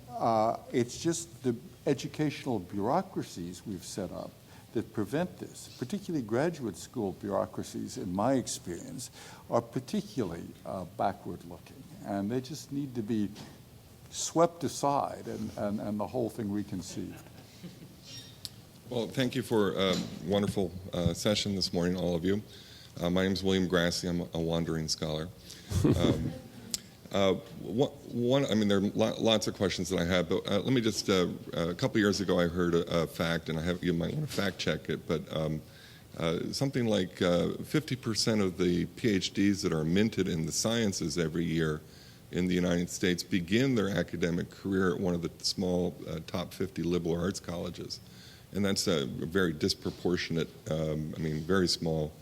it's just the educational bureaucracies we've set up that prevent this. Particularly graduate school bureaucracies, in my experience, are particularly backward looking, and they just need to be swept aside and the whole thing reconceived. Well, thank you for a wonderful session this morning, all of you. My name is William Grassi. I'm a wandering scholar. I mean, there are lots of questions that I have, but let me just, a couple years ago I heard a fact, and you might want to fact check it, but something like 50% of the PhDs that are minted in the sciences every year in the United States begin their academic career at one of the small top 50 liberal arts colleges. And that's a very disproportionate, very small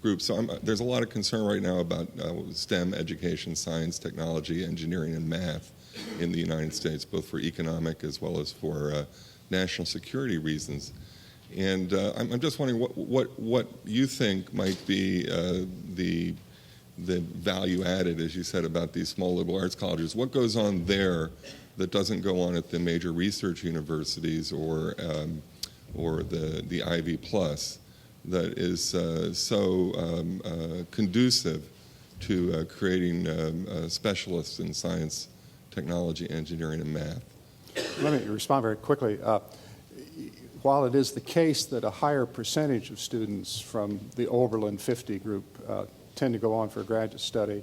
group. So there's a lot of concern right now about STEM education, science, technology, engineering, and math in the United States, both for economic as well as for national security reasons. And I'm just wondering what you think might be the value added, as you said, about these small liberal arts colleges. What goes on there that doesn't go on at the major research universities or the Ivy Plus that is so conducive to creating specialists in science, technology, engineering, and math? Let me respond very quickly. While it is the case that a higher percentage of students from the Oberlin 50 group tend to go on for a graduate study,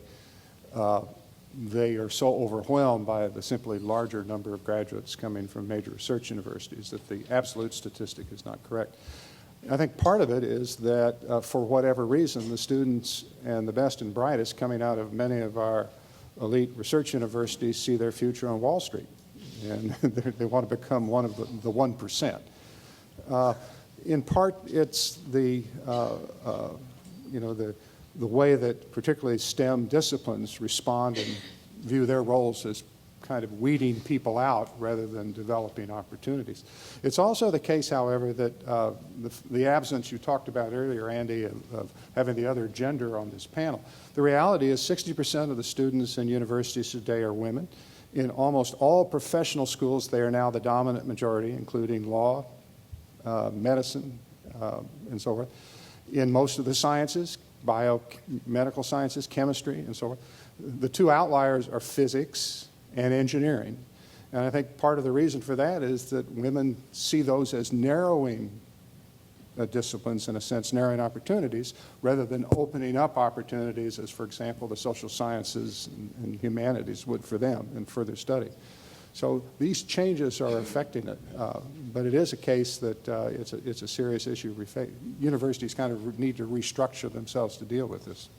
they are so overwhelmed by the simply larger number of graduates coming from major research universities that the absolute statistic is not correct. I think part of it is that for whatever reason, the students and the best and brightest coming out of many of our elite research universities see their future on Wall Street, and they want to become one of the 1%. In part, it's the way that particularly STEM disciplines respond and view their roles as kind of weeding people out rather than developing opportunities. It's also the case, however, that the absence you talked about earlier, Andy, of having the other gender on this panel. The reality is 60% of the students in universities today are women. In almost all professional schools, they are now the dominant majority, including law, medicine, and so forth. In most of the sciences, biomedical sciences, chemistry, and so forth. The two outliers are physics and engineering. And I think part of the reason for that is that women see those as narrowing disciplines, in a sense, narrowing opportunities, rather than opening up opportunities as, for example, the social sciences and humanities would for them in further study. So these changes are affecting it, but it is a case that it's a serious issue. Universities kind of need to restructure themselves to deal with this.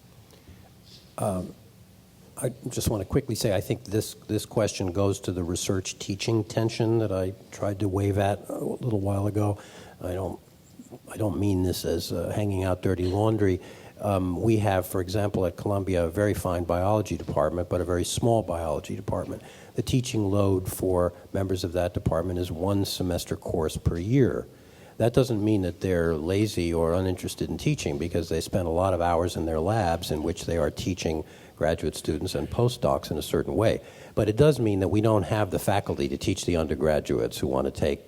I just want to quickly say I think this question goes to the research teaching tension that I tried to wave at a little while ago. I don't mean this as hanging out dirty laundry. We have, for example, at Columbia, a very fine biology department, but a very small biology department. The teaching load for members of that department is one semester course per year. That doesn't mean that they're lazy or uninterested in teaching, because they spend a lot of hours in their labs in which they are teaching graduate students and postdocs in a certain way. But it does mean that we don't have the faculty to teach the undergraduates who want to take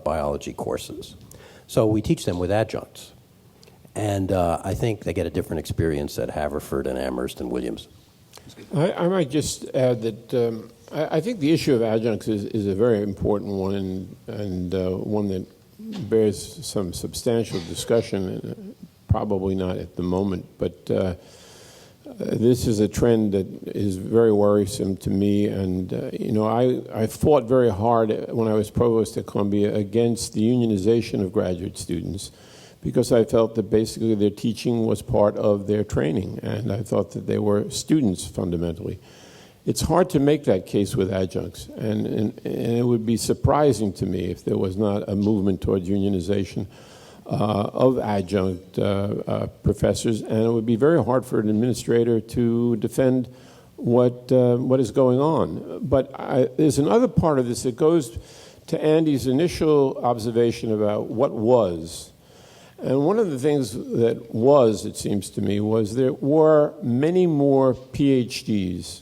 biology courses. So we teach them with adjuncts. And I think they get a different experience at Haverford and Amherst and Williams. I might just add that I think the issue of adjuncts is a very important one, and one that bears some substantial discussion, probably not at the moment, but this is a trend that is very worrisome to me. And, I fought very hard when I was provost at Columbia against the unionization of graduate students, because I felt that basically their teaching was part of their training, and I thought that they were students fundamentally. It's hard to make that case with adjuncts, and it would be surprising to me if there was not a movement towards unionization of adjunct professors, and it would be very hard for an administrator to defend what is going on. But there's another part of this that goes to Andy's initial observation about what was. And one of the things that was, it seems to me, was there were many more PhDs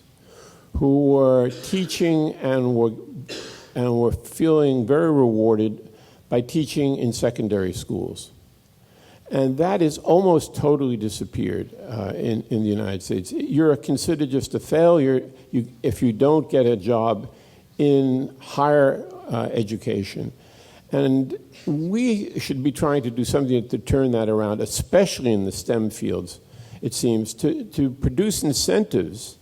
who were teaching and were feeling very rewarded by teaching in secondary schools. And that is almost totally disappeared in the United States. You're considered just a failure if you don't get a job in higher education. And we should be trying to do something to turn that around, especially in the STEM fields, it seems, to produce incentives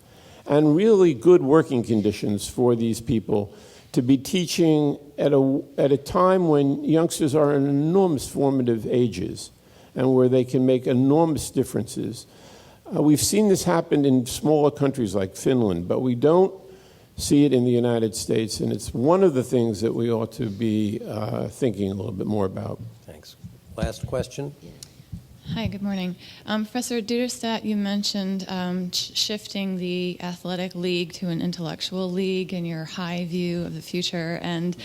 and really good working conditions for these people to be teaching at a time when youngsters are in enormous formative ages and where they can make enormous differences. We've seen this happen in smaller countries like Finland, but we don't see it in the United States, and it's one of the things that we ought to be thinking a little bit more about. Thanks. Last question. Hi, good morning. Professor Duderstadt, you mentioned shifting the athletic league to an intellectual league and your high view of the future. And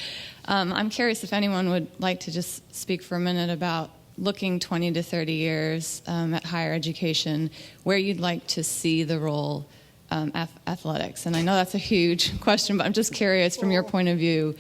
I'm curious if anyone would like to just speak for a minute about looking 20 to 30 years at higher education, where you'd like to see the role athletics. And I know that's a huge question, but I'm just curious from your point of view,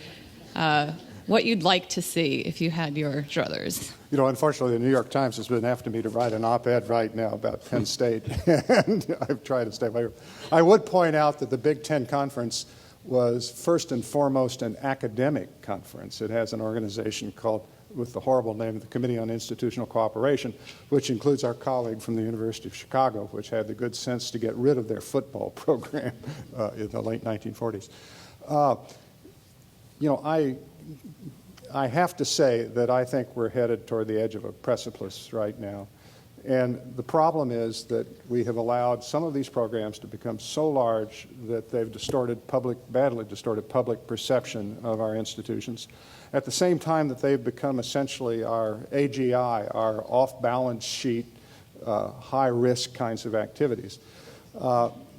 what you'd like to see if you had your druthers. You know, unfortunately, the New York Times has been after me to write an op-ed right now about Penn State, and I've tried to stay away. I would point out that the Big Ten Conference was first and foremost an academic conference. It has an organization called, with the horrible name of the Committee on Institutional Cooperation, which includes our colleague from the University of Chicago, which had the good sense to get rid of their football program in the late 1940s. You know, I have to say that I think we're headed toward the edge of a precipice right now. And the problem is that we have allowed some of these programs to become so large that they've badly distorted public perception of our institutions. At the same time that they've become essentially our AGI, our off-balance sheet, high-risk kinds of activities.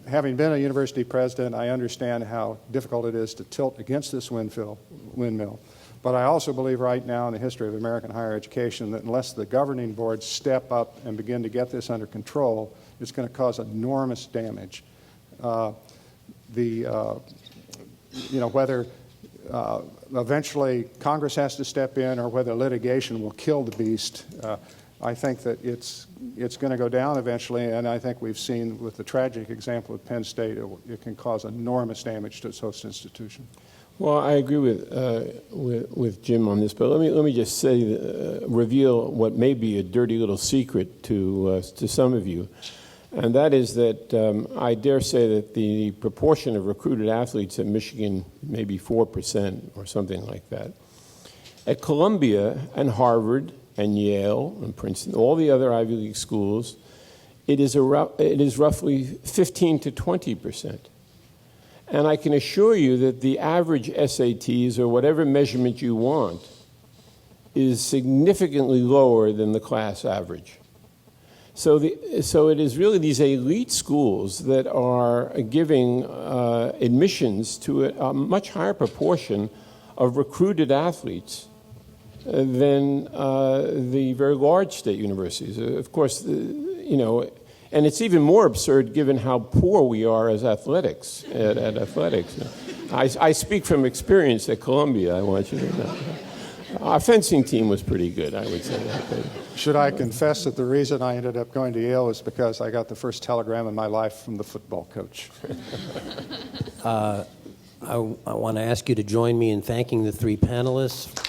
Having been a university president, I understand how difficult it is to tilt against this windmill. But I also believe right now in the history of American higher education that unless the governing boards step up and begin to get this under control, it's going to cause enormous damage. You know, whether eventually Congress has to step in or whether litigation will kill the beast, I think that it's going to go down eventually, and I think we've seen with the tragic example of Penn State, it can cause enormous damage to its host institution. Well, I agree with Jim on this, but let me just say, reveal what may be a dirty little secret to some of you, and that is that I dare say that the proportion of recruited athletes at Michigan may be 4% or something like that. At Columbia and Harvard and Yale and Princeton, all the other Ivy League schools, it is roughly 15 to 20%. And I can assure you that the average SATs, or whatever measurement you want, is significantly lower than the class average. So it is really these elite schools that are giving admissions to a much higher proportion of recruited athletes than the very large state universities. Of course, you know, and it's even more absurd given how poor we are as athletics, at athletics. I speak from experience at Columbia, I want you to know. Our fencing team was pretty good, I would say that. Should I confess that the reason I ended up going to Yale is because I got the first telegram in my life from the football coach. I want to ask you to join me in thanking the three panelists.